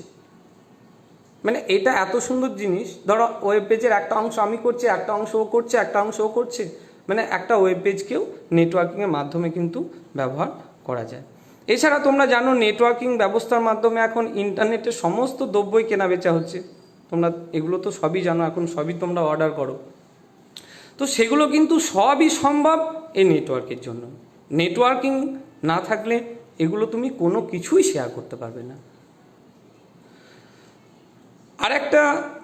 [SPEAKER 1] মানে এটা এত সুন্দর জিনিস, ধরো ওয়েব পেজের একটা অংশ আমি করছি, একটা অংশ ও করছে, একটা অংশ ও করছে, মানে একটা ওয়েব পেজকেও নেটওয়ার্কিংয়ের মাধ্যমে কিন্তু ব্যবহার করা যায়। এছাড়া তোমরা জানো নেটওয়ার্কিং ব্যবস্থার মাধ্যমে এখন ইন্টারনেটের সমস্ত দ্রব্যই কেনা বেচা হচ্ছে। তোমরা এগুলো তো সবই জানো, এখন সবই তোমরা অর্ডার করো। তো সেগুলো কিন্তু সবই সম্ভব এই নেটওয়ার্কের জন্য। নেটওয়ার্কিং না থাকলে এগুলো তুমি কোনো কিছুই শেয়ার করতে পারবে না। আর একটা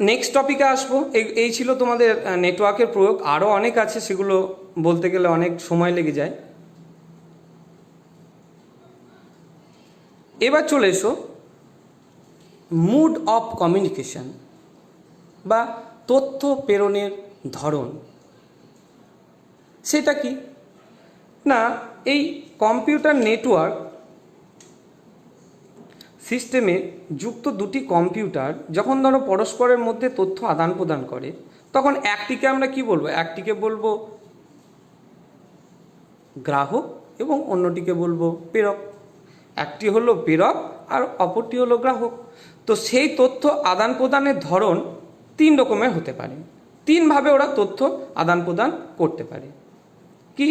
[SPEAKER 1] নেক্সট টপিকে আসবো, এই ছিল তোমাদের নেটওয়ার্কের প্রয়োগ। আরও অনেক আছে, সেগুলো বলতে গেলে অনেক সময় লেগে যায়। এবার চলে এসো মুড অফ কমিউনিকেশন বা তথ্য প্রেরণের ধরন। সেটা কি না, এই কম্পিউটার নেটওয়ার্ক সিস্টেমে যুক্ত দুটি কম্পিউটার যখন ধরো পরস্পরের মধ্যে তথ্য আদান প্রদান করে, তখন একটিকে আমরা কি বলবো, একটিকে বলবো গ্রাহক এবং অন্যটিকে বলবো প্রেরক। একটি হলো প্রেরক আর অপরটি হলো গ্রাহক। তো সেই তথ্য আদান প্রদানের ধরন 3 রকমের হতে পারে, 3 ভাবে ওরা তথ্য আদান প্রদান করতে পারে। কি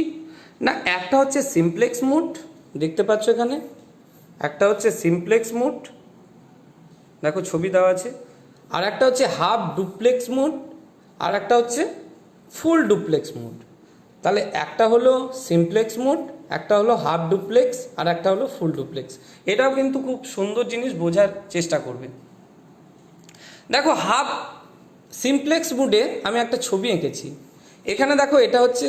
[SPEAKER 1] না, একটা হচ্ছে সিমপ্লেক্স মোড, দেখতে পাচ্ছ এখানে, একটা হচ্ছে সিমপ্লেক্স মোড, দেখো ছবি দেওয়া আছে। আর একটা হচ্ছে হাফ ডুপ্লেক্স মোড, আর একটা হচ্ছে ফুল ডুপ্লেক্স মোড। তাহলে একটা হলো সিমপ্লেক্স মোড, একটা হলো হাফ ডুপ্লেক্স, আর একটা হলো ফুল ডুপ্লেক্স। এটাও কিন্তু খুব সুন্দর জিনিস, বোঝার চেষ্টা করবে। দেখো হাফ সিমপ্লেক্স মোডে আমি একটা ছবি এঁকেছি। এখানে দেখো এটা হচ্ছে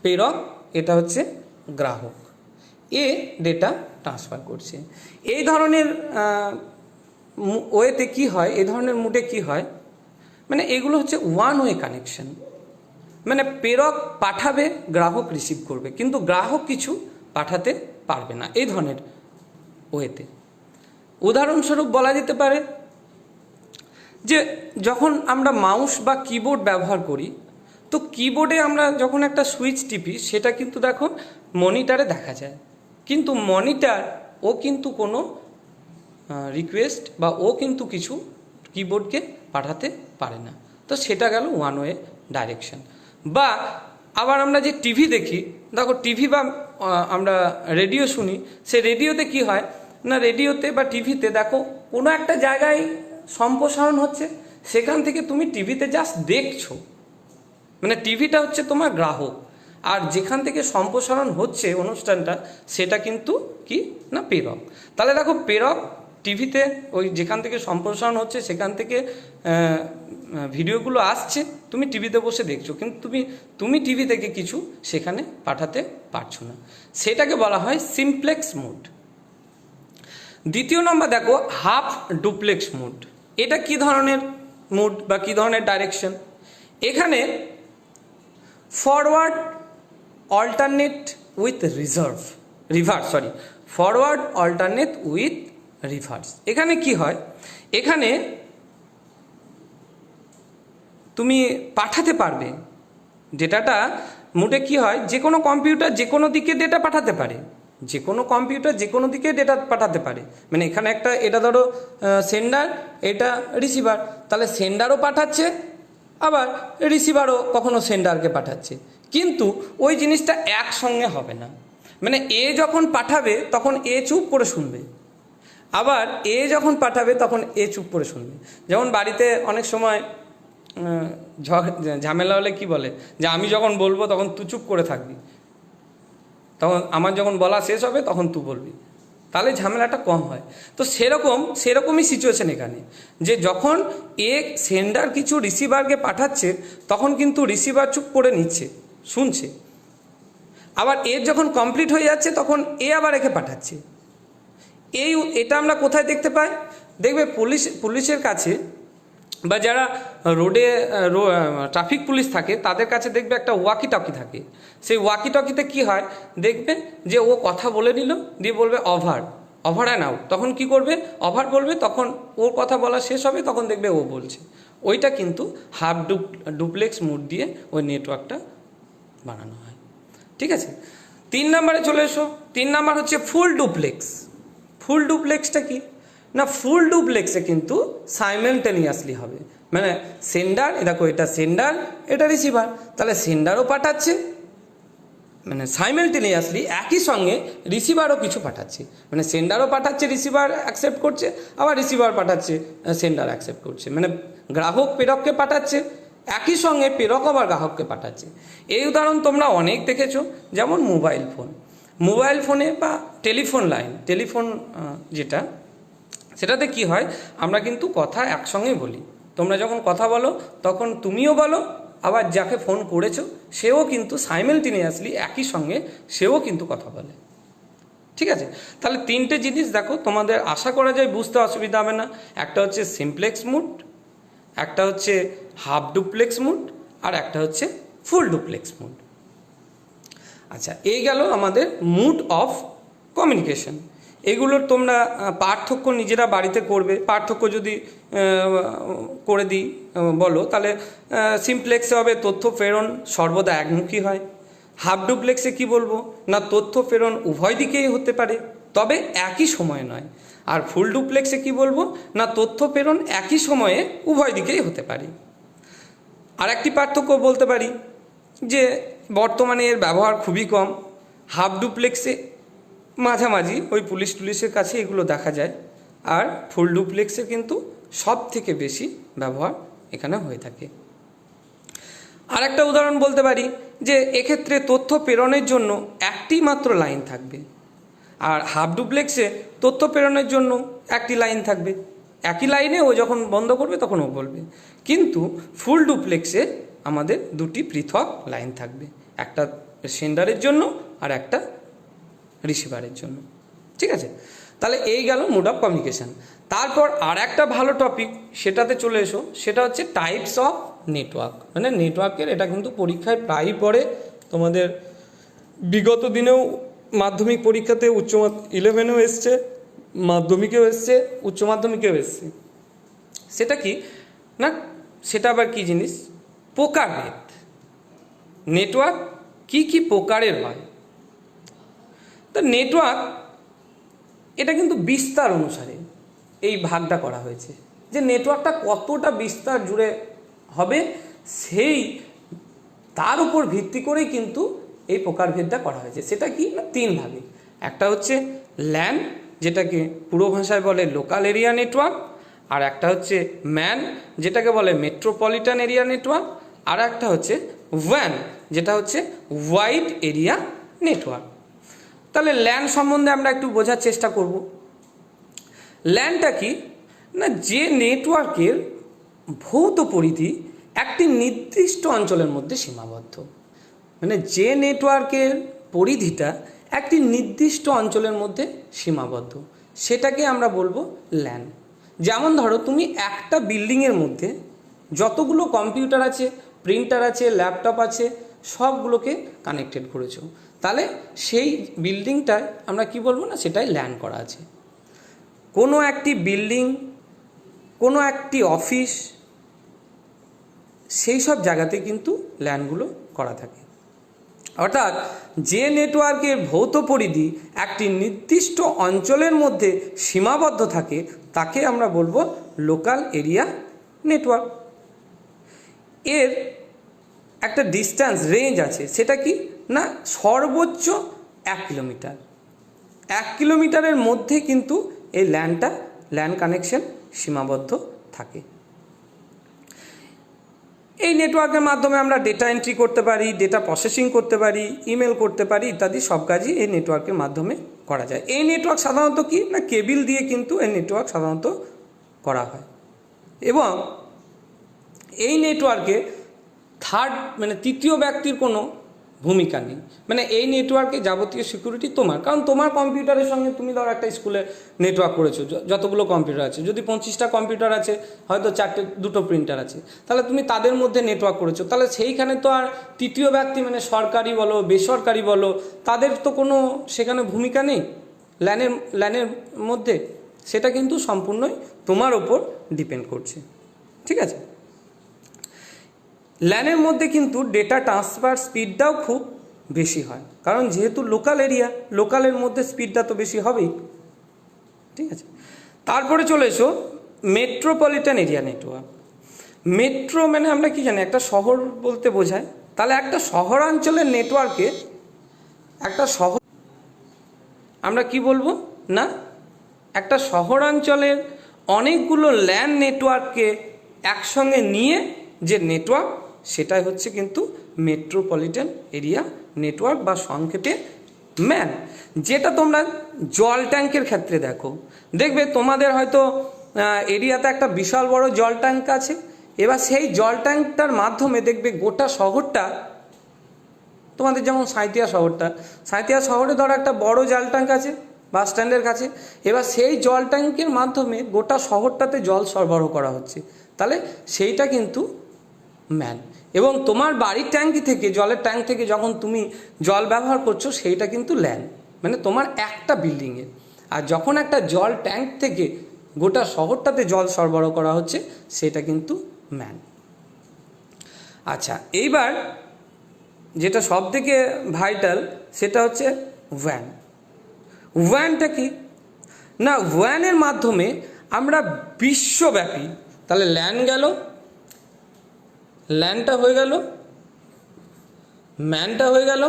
[SPEAKER 1] প্রেরক, এটা হচ্ছে গ্রাহক, এ ডেটা ট্রান্সফার করছে। এই ধরনের ওয়েতে কি হয়, এই ধরনের মুডে কি হয়, মানে এগুলো হচ্ছে ওয়ান ওয়ে কানেকশন। মানে প্রেরক পাঠাবে, গ্রাহক রিসিভ করবে, কিন্তু গ্রাহক কিছু পাঠাতে পারবে না এই ধরনের ওয়েতে। উদাহরণস্বরূপ বলা যেতে পারে যে যখন আমরা মাউস বা কিবোর্ড ব্যবহার করি, তো কিবোর্ডে আমরা যখন একটা সুইচ টিপি সেটা কিন্তু দেখো মনিটরে দেখা যায়, কিন্তু মনিটর ও কিন্তু কোনো রিকোয়েস্ট বা ও কিন্তু কিছু কিবোর্ডকে পাঠাতে পারে না। তো সেটা গেল ওয়ান ওয়ে ডাইরেকশন। বা আবার আমরা যে টিভি দেখি, দেখো টিভি বা আমরা রেডিও শুনি, সে রেডিওতে কি হয় না, রেডিওতে বা টিভিতে দেখো কোনো একটা জায়গায় সম্প্রসারণ হচ্ছে, সেখান থেকে তুমি টিভিতে জাস্ট দেখছো, মানে টিভিটা হচ্ছে তোমার গ্রাহক, আর যেখান থেকে সম্প্রসারণ হচ্ছে অনুষ্ঠানটা সেটা কিন্তু কি না প্রেরক। তাহলে দেখো প্রেরক টিভিতে ওই যেখান থেকে সম্প্রসারণ হচ্ছে সেখান থেকে ভিডিওগুলো আসছে, তুমি টিভিতে বসে দেখছো, কিন্তু তুমি টিভি থেকে কিছু সেখানে পাঠাতে পারছো না, সেটাকে বলা হয় সিমপ্লেক্স মোড। দ্বিতীয় নম্বর দেখো হাফ ডুপ্লেক্স মোড। এটা কি ধরনের মোড বা কি ধরনের ডাইরেকশন? এখানে forward alternate with forward alternate with reverse. এখানে কি হয়, এখানে তুমি পাঠাতে পারবে ডেটাটা। মোটে কি হয়, যে কোনো কম্পিউটার যে কোনো দিকে ডেটা পাঠাতে পারে, যে কোনো কম্পিউটার যে কোনো দিকে ডেটা পাঠাতে পারে। মানে এখানে একটা, এটা ধরো সেন্ডার, এটা রিসিভার, তাহলে সেন্ডারও পাঠাচ্ছে আবার রিসিভারও কখনো সেন্ডারকে পাঠাচ্ছে, কিন্তু ওই জিনিসটা একসঙ্গে হবে না। মানে এ যখন পাঠাবে তখন এ চুপ করে শুনবে, আবার এ যখন পাঠাবে তখন এ চুপ করে শুনবে। যেমন বাড়িতে অনেক সময় ঝামেলা হলে কি বলে, যে আমি যখন বলবো তখন তুই চুপ করে থাকবি, তখন আমার যখন বলা শেষ হবে তখন তুই বলবি, তাহলে ঝামেলাটা কম হয়। তো সেরকমই সিচুয়েশন এখানে, যে যখন এ সেন্ডার কিছু রিসিভারকে পাঠাচ্ছে তখন কিন্তু রিসিভার চুপ করে নিচ্ছে, শুনছে, আবার এর যখন কমপ্লিট হয়ে যাচ্ছে তখন এ আবার একে পাঠাচ্ছে। এটা আমরা কোথায় দেখতে পাই? দেখবে পুলিশের কাছে বা যারা রোডে ট্রাফিক পুলিশ থাকে তাদের কাছে দেখবে একটা ওয়াকি টকি থাকে। সেই ওয়াকি টকিতে কি হয়, দেখবে যে ও কথা বলে নিল, দিয়ে বলবে ওভার অ্যান্ড আউট, তখন কি করবে, ওভার বলবে, তখন ওর কথা বলা শেষ হবে, তখন দেখবে ও বলছে। ওইটা কিন্তু হাফ ডুপ্লেক্স মোড দিয়ে ওই নেটওয়ার্কটা বানানো হয়। ঠিক আছে, 3 নম্বরে চলে এসো। 3 নম্বর হচ্ছে ফুল ডুপ্লেক্স। ফুল ডুপ্লেক্সটা কি না, ফুল ডুপ্লেক্সে কিন্তু সাইমেলটেনিয়াসলি হবে, মানে সেন্ডার, দেখো এটা সেন্ডার, এটা রিসিভার, তাহলে সেন্ডারও পাঠাচ্ছে, মানে সাইমেলটেনিয়াসলি একই সঙ্গে রিসিভারও কিছু পাঠাচ্ছে, মানে সেন্ডারও পাঠাচ্ছে, রিসিভার অ্যাকসেপ্ট করছে, আবার রিসিভার পাঠাচ্ছে, সেন্ডার অ্যাকসেপ্ট করছে, মানে গ্রাহক প্রেরককে পাঠাচ্ছে, একই সঙ্গে প্রেরক আবার গ্রাহককে পাঠাচ্ছে। এই উদাহরণ তোমরা অনেক দেখেছো, যেমন মোবাইল ফোনে বা টেলিফোন যেটা, সেটাতে কি হয়, আমরা কিন্তু কথা একসঙ্গে বলি। তোমরা যখন কথা বলো তখন তুমিও বলো, আবার যাকে ফোন করেছো সেও কিন্তু সাইমেলটেনিয়াসলি একই সঙ্গে সেও কিন্তু কথা বলে। ঠিক আছে, তাহলে 3টে জিনিস দেখো, তোমাদের আশা করা যায় বুঝতে অসুবিধা হবে না। একটা হচ্ছে সিমপ্লেক্স মোড, একটা হচ্ছে হাফ ডুপ্লেক্স মোড, আর একটা হচ্ছে ফুল ডুপ্লেক্স মোড। আচ্ছা, এই গেল আমাদের মোড অফ কমিউনিকেশন। এগুলোর তোমরা পার্থক্য নিজেরা বাড়িতে করবে। পার্থক্য যদি করে দিই বলো, তাহলে সিমপ্লেক্সে হবে তথ্য প্রেরণ সর্বদা একমুখী হয়। হাফ ডুপ্লেক্সে কি বলবো না, তথ্য প্রেরণ উভয় দিকেই হতে পারে, তবে একই সময়ে নয়। আর ফুল ডুপ্লেক্সে কি বলবো না, তথ্য প্রেরণ একই সময়ে উভয় দিকেই হতে পারে। আর একটি পার্থক্য বলতে পারি যে বর্তমানে এর ব্যবহার খুবই কম। হাফ ডুপ্লেক্সে মাঝামাঝি ওই পুলিশের কাছে এগুলো দেখা যায়, আর ফুল ডুপ্লেক্সে কিন্তু সব থেকে বেশি ব্যবহার এখানে হয়ে থাকে। আর একটা উদাহরণ বলতে পারি যে এক্ষেত্রে তথ্য প্রেরণের জন্য একটি মাত্র লাইন থাকবে, আর হাফ ডুপ্লেক্সে তথ্য প্রেরণের জন্য একটি লাইন থাকবে, একই লাইনে ও যখন বন্ধ করবে তখন ও বলবে। কিন্তু ফুল ডুপ্লেক্সে আমাদের দুটি পৃথক লাইন থাকবে, একটা সেন্ডারের জন্য আর একটা রিসিভারের জন্য। ঠিক আছে, তাহলে এই গেল মোড অফ কমিউনিকেশান। তারপর আর একটা ভালো টপিক সেটাতে চলে এসো, সেটা হচ্ছে টাইপস অফ নেটওয়ার্ক। মানে নেটওয়ার্কের এটা কিন্তু পরীক্ষায় প্রায়ই পড়ে, তোমাদের বিগত দিনেও মাধ্যমিক পরীক্ষাতে 11-এও এসছে, মাধ্যমিকেও এসছে, উচ্চ মাধ্যমিকেও এসছে। সেটা কি না, সেটা আবার কি জিনিস, প্রকারভেদ। নেটওয়ার্ক কি কি প্রকারের হয়। তো নেটওয়ার্ক এটা কিন্তু বিস্তার অনুসারে এই ভাগটা করা হয়েছে, যে নেটওয়ার্কটা কতটা বিস্তার জুড়ে হবে সেই তার উপর ভিত্তি করেই কিন্তু এই প্রকারভেদটা করা হয়েছে। সেটা কি না, 3 ভাগে। একটা হচ্ছে ল্যান, যেটাকে পুরো ভাষায় বলে লোকাল এরিয়া নেটওয়ার্ক, আর একটা হচ্ছে ম্যান, যেটাকে বলে মেট্রোপলিটন এরিয়া নেটওয়ার্ক, আর একটা হচ্ছে ওয়ান, যেটা হচ্ছে ওয়াইড এরিয়া নেটওয়ার্ক। তাহলে ল্যান সম্বন্ধে আমরা একটু বোঝার চেষ্টা করব। ল্যানটা কি না, যে নেটওয়ার্কের ভৌত পরিধি একটি নির্দিষ্ট অঞ্চলের মধ্যে সীমাবদ্ধ। মানে যে নেটওয়ার্কের পরিধিটা একটি নির্দিষ্ট অঞ্চলের মধ্যে সীমাবদ্ধ, সেটাকে আমরা বলবো ল্যান। যেমন ধরো তুমি একটা বিল্ডিংয়ের মধ্যে যতগুলো কম্পিউটার আছে, প্রিন্টার আছে, ল্যাপটপ আছে, সবগুলোকে কানেক্টেড করেছো, তাহলে সেই বিল্ডিংটায় আমরা কি বলবো না, সেটাই ল্যান করা আছে। কোনো একটি বিল্ডিং, কোনো একটি অফিস, সেই সব জায়গাতে কিন্তু ল্যানগুলো করা থাকে। অর্থাৎ যে নেটওয়ার্কের ভৌত পরিধি একটি নির্দিষ্ট অঞ্চলের মধ্যে সীমাবদ্ধ থাকে তাকে আমরা বলবো লোকাল এরিয়া নেটওয়ার্ক। এর একটা ডিস্ট্যান্স রেঞ্জ আছে, সেটা কি না, সর্বোচ্চ 1 কিলোমিটার। 1 কিলোমিটারের মধ্যে কিন্তু এই ল্যান কানেকশন সীমাবদ্ধ থাকে। এই নেটওয়ার্কের মাধ্যমে আমরা ডেটা এন্ট্রি করতে পারি, ডেটা প্রসেসিং করতে পারি, ইমেল করতে পারি, ইত্যাদি সব কাজই এই নেটওয়ার্কের মাধ্যমে করা যায়। এই নেটওয়ার্ক সাধারণত কি না, কেবিল দিয়ে কিন্তু এই নেটওয়ার্ক সাধারণত করা হয়। এবং এই নেটওয়ার্কে মানে তৃতীয় ব্যক্তির কোনো ভূমিকা নেই। মানে এই নেটওয়ার্কে যাবতীয় সিকিউরিটি তোমার, কারণ তোমার কম্পিউটারের সঙ্গে তুমি ধরো একটা স্কুলে নেটওয়ার্ক করেছো, যতগুলো কম্পিউটার আছে, যদি 25টা কম্পিউটার আছে, হয়তো 2টো প্রিন্টার আছে, তাহলে তুমি তাদের মধ্যে নেটওয়ার্ক করেছো, তাহলে সেইখানে তো আর তৃতীয় ব্যক্তি মানে সরকারি বলো বেসরকারি বলো, তাদের তো কোনো সেখানে ভূমিকা নেই ল্যানের মধ্যে। সেটা কিন্তু সম্পূর্ণই তোমার ওপর ডিপেন্ড করছে। ঠিক আছে, ল্যানের মধ্যে কিন্তু ডেটা ট্রান্সফার স্পিডটাও খুব বেশি হয়, কারণ যেহেতু লোকাল এরিয়া, লোকালের মধ্যে স্পিডটা তো বেশি হবেই। ঠিক আছে, তারপরে চলে এসো মেট্রোপলিটন এরিয়া নেটওয়ার্ক। মেট্রো মানে আমরা কি জানি, একটা শহর বলতে বোঝায়। তাহলে একটা শহরাঞ্চলের নেটওয়ার্কে একটা শহর আমরা কি বলবো না, একটা শহরাঞ্চলের অনেকগুলো ল্যান নেটওয়ার্ককে একসঙ্গে নিয়ে যে নেটওয়ার্ক, সেটাই হচ্ছে কিন্তু মেট্রোপলিটন এরিয়া নেটওয়ার্ক বা সংক্ষেপে ম্যান। যেটা তোমরা জল ট্যাঙ্কের ক্ষেত্রে দেখবে তোমাদের হয়তো এরিয়াতে একটা বিশাল বড় জল ট্যাঙ্ক আছে। এবার সেই জল ট্যাঙ্কটার মাধ্যমে দেখবে গোটা শহরটা, তোমাদের যেমন সাঁইথিয়া শহরে ধরো একটা বড় জল ট্যাঙ্ক আছে বাস স্ট্যান্ডের কাছে। এবার সেই জল ট্যাঙ্কের মাধ্যমে গোটা শহরটাতে জল সরবরাহ করা হচ্ছে, তাহলে সেইটা কিন্তু ম্যান। এবং তোমার বাড়ির ট্যাঙ্কি থেকে, জলের ট্যাঙ্ক থেকে যখন তুমি জল ব্যবহার করছো, সেইটা কিন্তু ল্যান, মানে তোমার একটা বিল্ডিংয়ে। আর যখন একটা জল ট্যাঙ্ক থেকে গোটা শহরটাতে জল সরবরাহ করা হচ্ছে, সেটা কিন্তু ম্যান। আচ্ছা, এইবার যেটা সব থেকে ভাইটাল, সেটা হচ্ছে ওয়্যান। ওয়্যানটা কি না, ওয়্যানের মাধ্যমে আমরা বিশ্বব্যাপী, তাহলে ল্যান গেল, ল্যানটা হয়ে গেল, ম্যানটা হয়ে গেল,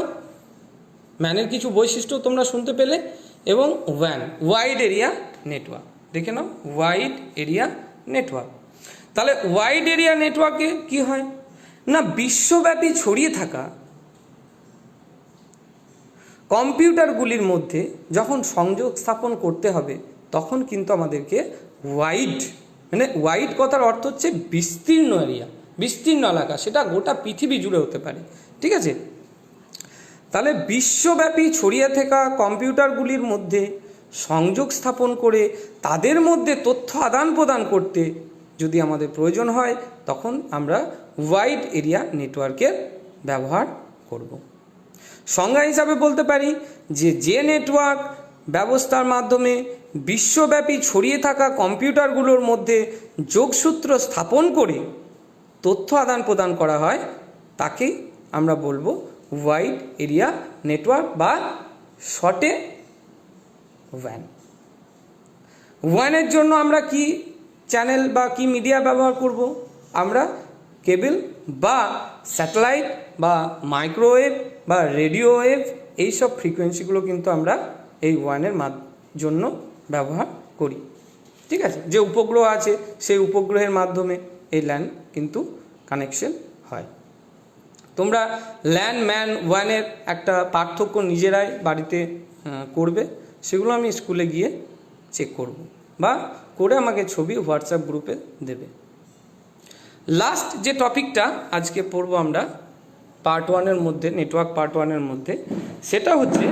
[SPEAKER 1] ম্যানের কিছু বৈশিষ্ট্য তোমরা শুনতে পেলে, এবং ওয়্যান ওয়াইড এরিয়া নেটওয়ার্ক। দেখে নাও, ওয়াইড এরিয়া নেটওয়ার্ক। তাহলে ওয়াইড এরিয়া নেটওয়ার্কে কি হয় না, বিশ্বব্যাপী ছড়িয়ে থাকা কম্পিউটারগুলির মধ্যে যখন সংযোগ স্থাপন করতে হবে, তখন কিন্তু আমাদেরকে ওয়াইড, মানে ওয়াইড কথার অর্থ হচ্ছে বিস্তীর্ণ এরিয়া, বিস্তীর্ণ এলাকা, সেটা গোটা পৃথিবী জুড়ে হতে পারে। ঠিক আছে, তাহলে বিশ্বব্যাপী ছড়িয়ে থাকা কম্পিউটারগুলির মধ্যে সংযোগ স্থাপন করে তাদের মধ্যে তথ্য আদান প্রদান করতে যদি আমাদের প্রয়োজন হয়, তখন আমরা ওয়াইড এরিয়া নেটওয়ার্কের ব্যবহার করব। সংজ্ঞা হিসাবে বলতে পারি যে নেটওয়ার্ক ব্যবস্থার মাধ্যমে বিশ্বব্যাপী ছড়িয়ে থাকা কম্পিউটারগুলোর মধ্যে যোগসূত্র স্থাপন করে তথ্য আদান প্রদান করা হয়, তাকে আমরা বলবো ওয়াইড এরিয়া নেটওয়ার্ক বা শর্টে ওয়ান। ওয়ানের জন্য আমরা কি চ্যানেল বা কি মিডিয়া ব্যবহার করব? আমরা কেবল বা স্যাটেলাইট বা মাইক্রোওয়েভ বা রেডিও ওয়েভ এইসব ফ্রিকোয়েন্সিগুলো কিন্তু আমরা এই ওয়ানের জন্য ব্যবহার করি। ঠিক আছে, যে উপগ্রহ আছে সেই উপগ্রহের মাধ্যমে এই ল্যান কিন্তু কানেকশন হয়। তোমরা ল্যান ম্যান ওয়ানের একটা পার্থক্য নিজেরাই বাড়িতে করবে, সেগুলো আমি স্কুলে গিয়ে চেক করব বা করে আমাকে ছবি হোয়াটসঅ্যাপ গ্রুপে দেবে। লাস্ট যে টপিকটা আজকে পড়বো আমরা পার্ট ওয়ানের মধ্যে, নেটওয়ার্ক পার্ট ওয়ানের মধ্যে, সেটা হচ্ছে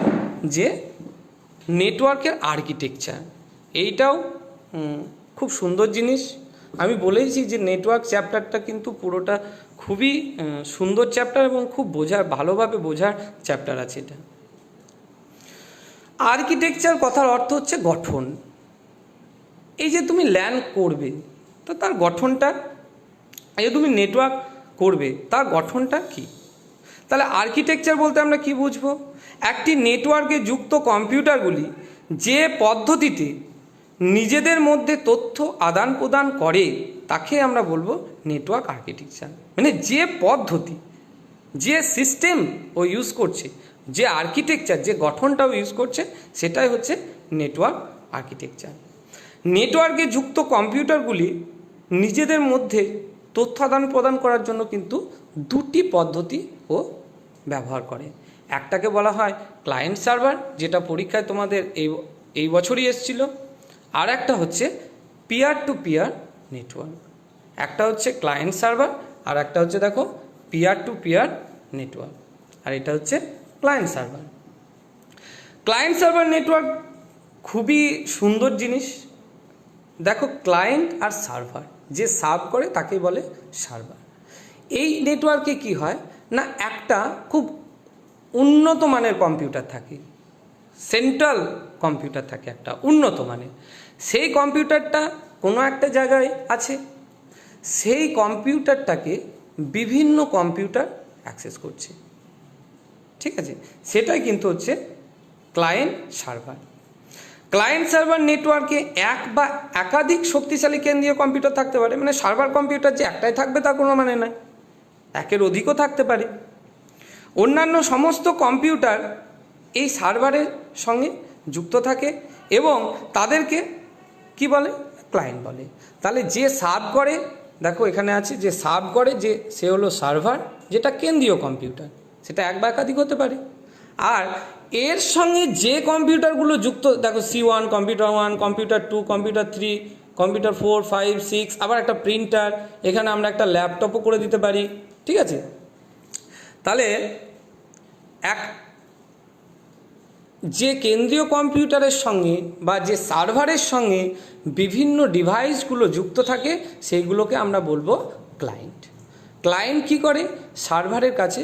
[SPEAKER 1] যে নেটওয়ার্কের আর্কিটেকচার। এইটাও খুব সুন্দর জিনিস। আমি বলেইছি যে নেটওয়ার্ক চ্যাপ্টারটা কিন্তু পুরোটা খুবই সুন্দর চ্যাপ্টার এবং খুব ভালোভাবে বোঝার চ্যাপ্টার আছে এটা। আর্কিটেকচার কথার অর্থ হচ্ছে গঠন। এই যে তুমি ল্যান করবে তো তার গঠনটা, এই যে তুমি নেটওয়ার্ক করবে তার গঠনটা কি? তাহলে আর্কিটেকচার বলতে আমরা কি বুঝবো? একটি নেটওয়ার্কে যুক্ত কম্পিউটারগুলি যে পদ্ধতিতে নিজেদের মধ্যে তথ্য আদান প্রদান করে তাকে আমরা বলবো নেটওয়ার্ক আর্কিটেকচার। মানে যে পদ্ধতি, যে সিস্টেম ও ইউজ করছে, যে আর্কিটেকচার, যে গঠনটাও ইউজ করছে, সেটাই হচ্ছে নেটওয়ার্ক আর্কিটেকচার। নেটওয়ার্কে যুক্ত কম্পিউটারগুলি নিজেদের মধ্যে তথ্য আদান প্রদান করার জন্য কিন্তু দুটি পদ্ধতি ও ব্যবহার করে। একটাকে বলা হয় ক্লায়েন্ট সার্ভার, যেটা পরীক্ষায় তোমাদের এই বছরই এসেছিল। আর একটা হচ্ছে পিয়ার টু পিয়ার নেটওয়ার্ক। একটা হচ্ছে ক্লায়েন্ট সার্ভার আর একটা হচ্ছে দেখো পিয়ার টু পিয়ার নেটওয়ার্ক, আর এটা হচ্ছে client server. Client server network খুবই সুন্দর জিনিস। দেখো ক্লায়েন্ট আর সার্ভার, যে সার্ভ করে তাকে বলে সার্ভার। এই নেটওয়ার্কে কি হয় না, একটা খুব উন্নত মানের কম্পিউটার থাকে, সেন্ট্রাল কম্পিউটার থাকে একটা উন্নত মানের। সেই কম্পিউটারটা কোনো একটা জায়গায় আছে, সেই কম্পিউটারটাকে বিভিন্ন কম্পিউটার অ্যাক্সেস করছে। ঠিক আছে, সেটাই কিন্তু হচ্ছে ক্লায়েন্ট সার্ভার। ক্লায়েন্ট সার্ভার নেটওয়ার্কে এক বা একাধিক শক্তিশালী কেন্দ্রীয় কম্পিউটার থাকতে পারে। মানে সার্ভার কম্পিউটার যে একটাই থাকবে তার কোনো মানে নয়, একের অধিকও থাকতে পারে। অন্যান্য সমস্ত কম্পিউটার এই সার্ভারের সঙ্গে যুক্ত থাকে এবং তাদেরকে কি বলে? ক্লায়েন্ট বলে। তাহলে যে সার্ভ করে, দেখো এখানে আছে যে সার্ভ করে, যে সে হলো সার্ভার, যেটা কেন্দ্রীয় কম্পিউটার, সেটা এক বা একাধিক হতে পারে। আর এর সঙ্গে যে কম্পিউটারগুলো যুক্ত, দেখো C1 computer 1, computer 2, computer 3, computer 4, 5, 6, আবার একটা প্রিন্টার, এখানে আমরা একটা ল্যাপটপও করে দিতে পারি। ঠিক আছে, তাহলে যে কেন্দ্রীয় কম্পিউটারের সঙ্গে বা যে সার্ভারের সঙ্গে বিভিন্ন ডিভাইসগুলো যুক্ত থাকে সেইগুলোকে আমরা বলবো ক্লায়েন্ট। ক্লায়েন্ট কি করে? সার্ভারের কাছে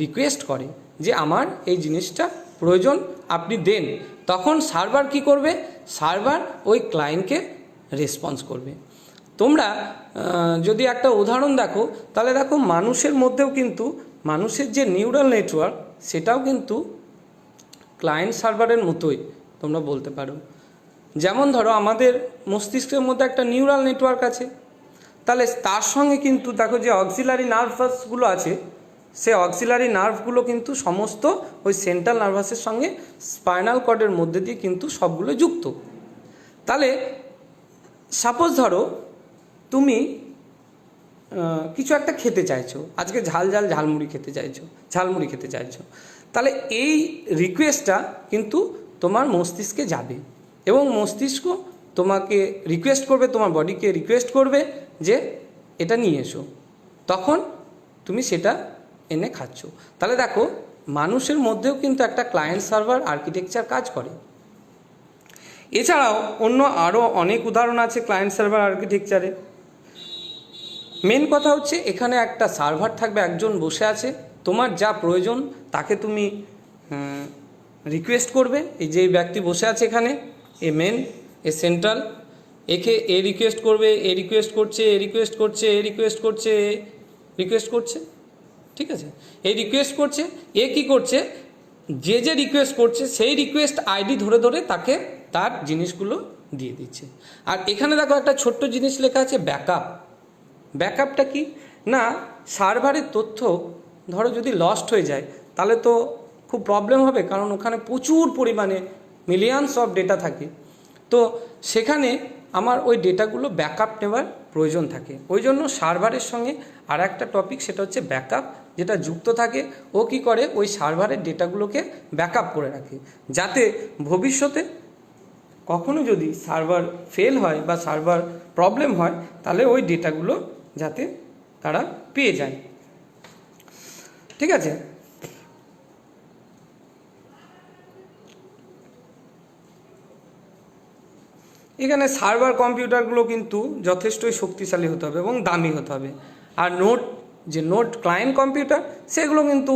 [SPEAKER 1] রিকোয়েস্ট করে যে আমার এই জিনিসটা প্রয়োজন, আপনি দেন। তখন সার্ভার কি করবে? সার্ভার ওই ক্লায়েন্টকে রেসপন্স করবে। তোমরা যদি একটা উদাহরণ দেখো, তাহলে দেখো মানুষের মধ্যেও কিন্তু মানুষের যে নিউরাল নেটওয়ার্ক, সেটাও কিন্তু ক্লায়েন্ট সার্ভারের মতোই তোমরা বলতে পারো। যেমন ধরো আমাদের মস্তিষ্কের মধ্যে একটা নিউরাল নেটওয়ার্ক আছে, তাহলে তার সঙ্গে কিন্তু দেখো যে অক্সিলারি নার্ভাসগুলো আছে, সে অক্সিলারি নার্ভগুলো কিন্তু সমস্ত ওই সেন্ট্রাল নার্ভাসের সঙ্গে স্পাইনাল কর্ডের মধ্যে দিয়ে কিন্তু সবগুলো যুক্ত। তাহলে সাপোজ ধরো তুমি কিছু একটা খেতে চাইছো, আজকে ঝালমুড়ি খেতে চাইছো, তাহলে এই রিকোয়েস্টটা কিন্তু তোমার মস্তিষ্কে যাবে এবং মস্তিষ্ক তোমাকে রিকোয়েস্ট করবে, তোমার বডিকে রিকোয়েস্ট করবে যে এটা নিয়ে এসো, তখন তুমি সেটা এনে খাচ্ছ। তাহলে দেখো মানুষের মধ্যেও কিন্তু একটা ক্লায়েন্ট সার্ভার আর্কিটেকচার কাজ করে। এছাড়াও অন্য আরও অনেক উদাহরণ আছে ক্লায়েন্ট সার্ভার আর্কিটেকচারে। মেন কথা হচ্ছে এখানে একটা সার্ভার থাকবে, একজন বসে আছে, তোমার যা প্রয়োজন তাকে তুমি রিকোয়েস্ট করবে। এই যে ব্যক্তি বসে আছে এখানে, এ মেন, এ সেন্ট্রাল, একে এ রিকোয়েস্ট করবে, এ রিকোয়েস্ট করছে, এ রিকোয়েস্ট করছে, এ রিকোয়েস্ট করছে, এ রিকোয়েস্ট করছে, ঠিক আছে। এই রিকোয়েস্ট করছে, এ কি করছে, যে যে রিকোয়েস্ট করছে সেই রিকোয়েস্ট আইডি ধরে ধরে তাকে তার জিনিসগুলো দিয়ে দিচ্ছে। আর এখানে দেখো একটা ছোট্ট জিনিস লেখা আছে ব্যাকআপ। ব্যাকআপটা কি না, সার্ভারের তথ্য ধরো যদি লস্ট হয়ে যায় তাহলে তো খুব প্রবলেম হবে, কারণ ওখানে প্রচুর পরিমাণে মিলিয়নস অফ ডেটা থাকে। তো সেখানে আমার ওই ডেটাগুলো ব্যাকআপ নেওয়ার প্রয়োজন থাকে। ওই জন্য সার্ভারের সঙ্গে আর একটা টপিক, সেটা হচ্ছে ব্যাকআপ, যেটা যুক্ত থাকে। ও কি করে, ওই সার্ভারের ডেটাগুলোকে ব্যাকআপ করে রাখে, যাতে ভবিষ্যতে কখনো যদি সার্ভার ফেল হয় বা সার্ভার প্রবলেম হয় তাহলে ওই ডেটাগুলো যাতে তারা পেয়ে যায়, ঠিক আছে। এখানে সার্ভার কম্পিউটারগুলো কিন্তু যথেষ্টই শক্তিশালী হতে হবে এবং দামি হতে হবে। আর নোট ক্লায়েন্ট কম্পিউটার সেগুলো কিন্তু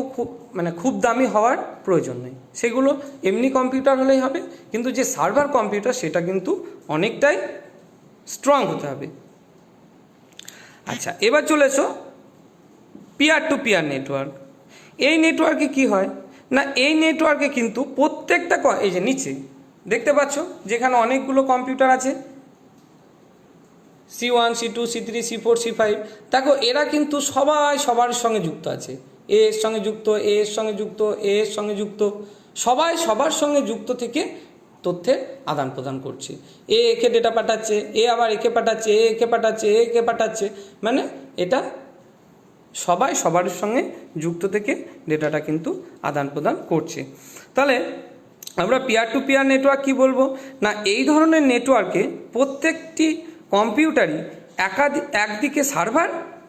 [SPEAKER 1] খুব দামি হওয়ার প্রয়োজন নেই, সেগুলো এমনি কম্পিউটার হলেই হবে। কিন্তু যে সার্ভার কম্পিউটার সেটা কিন্তু অনেকটাই স্ট্রং হতে হবে। আচ্ছা, এবার চলে এসো পিয়ার টু পিয়ার নেটওয়ার্ক। এই নেটওয়ার্কে কি হয় না, এই নেটওয়ার্কে কিন্তু প্রত্যেকটা, এই যে নিচে দেখতে পাচ্ছ যেখানে অনেকগুলো কম্পিউটার আছে, C1, C2, C3, C4, C5, দেখো এরা কিন্তু সবাই সবার সঙ্গে যুক্ত আছে। এ এর সঙ্গে যুক্ত, এ এর সঙ্গে যুক্ত, এ এর সঙ্গে যুক্ত, সবাই সবার সঙ্গে যুক্ত থেকে তথ্যের আদান প্রদান করছে। এ একে ডেটা পাঠাচ্ছে, এ আবার একে পাঠাচ্ছে, এ একে পাঠাচ্ছে, এ একে পাঠাচ্ছে, মানে এটা সবাই সবার সঙ্গে যুক্ত থেকে ডেটাটা কিন্তু আদান প্রদান করছে। তাহলে আমরা পিয়ার টু পিয়ার নেটওয়ার্ক কি বলবো না, এই ধরনের নেটওয়ার্কে প্রত্যেকটি কম্পিউটারই একদিকে সার্ভার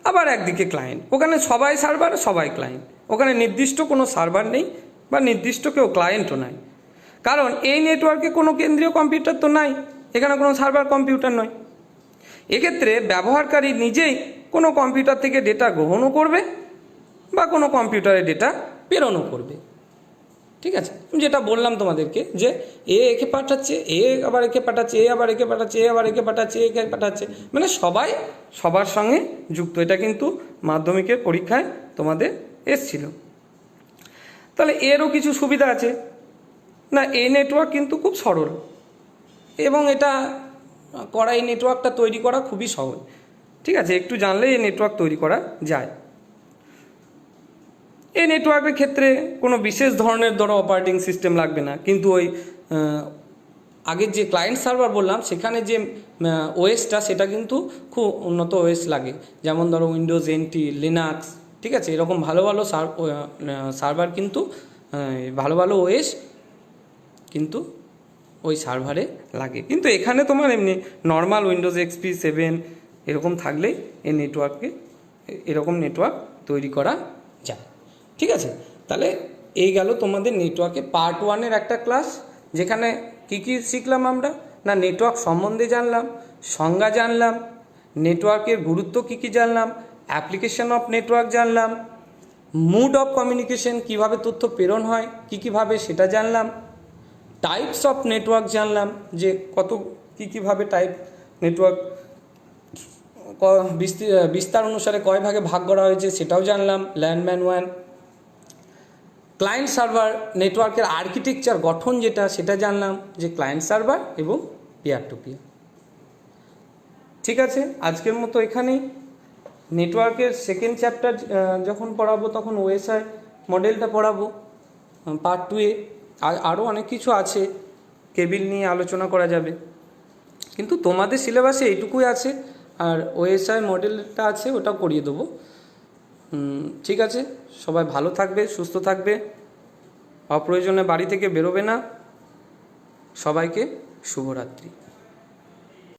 [SPEAKER 1] আবার একদিকে ক্লায়েন্ট। ওখানে সবাই সার্ভার সবাই ক্লায়েন্ট, ওখানে নির্দিষ্ট কোনো সার্ভার নেই বা নির্দিষ্ট কেউ ক্লায়েন্টও নাই। কারণ এই নেটওয়ার্কে কোনো কেন্দ্রীয় কম্পিউটার তো নাই, এখানে কোনো সার্ভার কম্পিউটার নয়। এক্ষেত্রে ব্যবহারকারী নিজেই কোনো কম্পিউটার থেকে ডেটা গ্রহণও করবে বা কোনো কম্পিউটারে ডেটা প্রেরণও করবে, ঠিক আছে। যেটা বললাম তোমাদেরকে যে এ একে পাঠাচ্ছে, এ আবার একে পাঠাচ্ছে, এ আবার একে পাঠাচ্ছে, এ আবার একে পাঠাচ্ছে, একে পাঠাচ্ছে, মানে সবাই সবার সঙ্গে যুক্ত। এটা কিন্তু মাধ্যমিকের পরীক্ষায় তোমাদের এসছিল। তাহলে এরও কিছু সুবিধা আছে না, এই নেটওয়ার্ক কিন্তু খুব সরল এবং এটা করা, এই নেটওয়ার্কটা তৈরি করা খুবই সহজ, ঠিক আছে। একটু জানলেই এই নেটওয়ার্ক তৈরি করা যায়। এই নেটওয়ার্কের ক্ষেত্রে কোনো বিশেষ ধরনের অপারেটিং সিস্টেম লাগবে না, কিন্তু ওই আগের যে ক্লায়েন্ট সার্ভার বললাম সেখানে যে ওএসটা সেটা কিন্তু খুব উন্নত ওএস লাগে, যেমন ধরো উইন্ডোজ NT, লিনাক্স, ঠিক আছে। এরকম ভালো ভালো সার্ভার কিন্তু ভালো ভালো ওএস কিন্তু ওই সার্ভারে লাগে। কিন্তু এখানে তোমার এমনি নর্মাল উইন্ডোজ XP 7 এরকম থাকলেই এই নেটওয়ার্কে এরকম নেটওয়ার্ক তৈরি করা যায়, ঠিক আছে। তাহলে এই গেল তোমাদের নেটওয়ার্কে পার্ট 1-এর একটা ক্লাস, যেখানে কি কি শিখলাম আমরা না, নেটওয়ার্ক সম্বন্ধে জানলাম, সংজ্ঞা জানলাম, নেটওয়ার্কের গুরুত্ব কি কি জানলাম, অ্যাপ্লিকেশন অফ নেটওয়ার্ক জানলাম, মুড অফ কমিউনিকেশন, কিভাবে তথ্য প্রেরণ হয় কী কীভাবে সেটা জানলাম, টাইপস অফ নেটওয়ার্ক জানলাম, যে কত কী কীভাবে টাইপ নেটওয়ার্ক বিস্তার অনুসারে কয় ভাগে ভাগ করা হয়েছে সেটাও জানলাম, LAN man one. Client server নেটওয়ার্কের আর্কিটেকচার গঠন যেটা সেটা জানলাম, যে ক্লায়েন্ট সার্ভার এবং পিয়ার টু পিয়ার, ঠিক আছে। আজকের মতো এখানেই। নেটওয়ার্কের সেকেন্ড চ্যাপ্টার যখন পড়াবো তখন OSI মডেলটা পড়াবো পার্ট 2-এ। আরও অনেক কিছু আছে, কেবিল নিয়ে আলোচনা করা যাবে, কিন্তু তোমাদের সিলেবাসে এইটুকুই আছে। আর OSI মডেলটা আছে, ওটাও করিয়ে দেবো, ঠিক আছে। সবাই ভালো থাকবে, সুস্থ থাকবে, অপ্রয়োজনে বাড়ি থেকে বেরোবে না। সবাইকে শুভরাত্রি।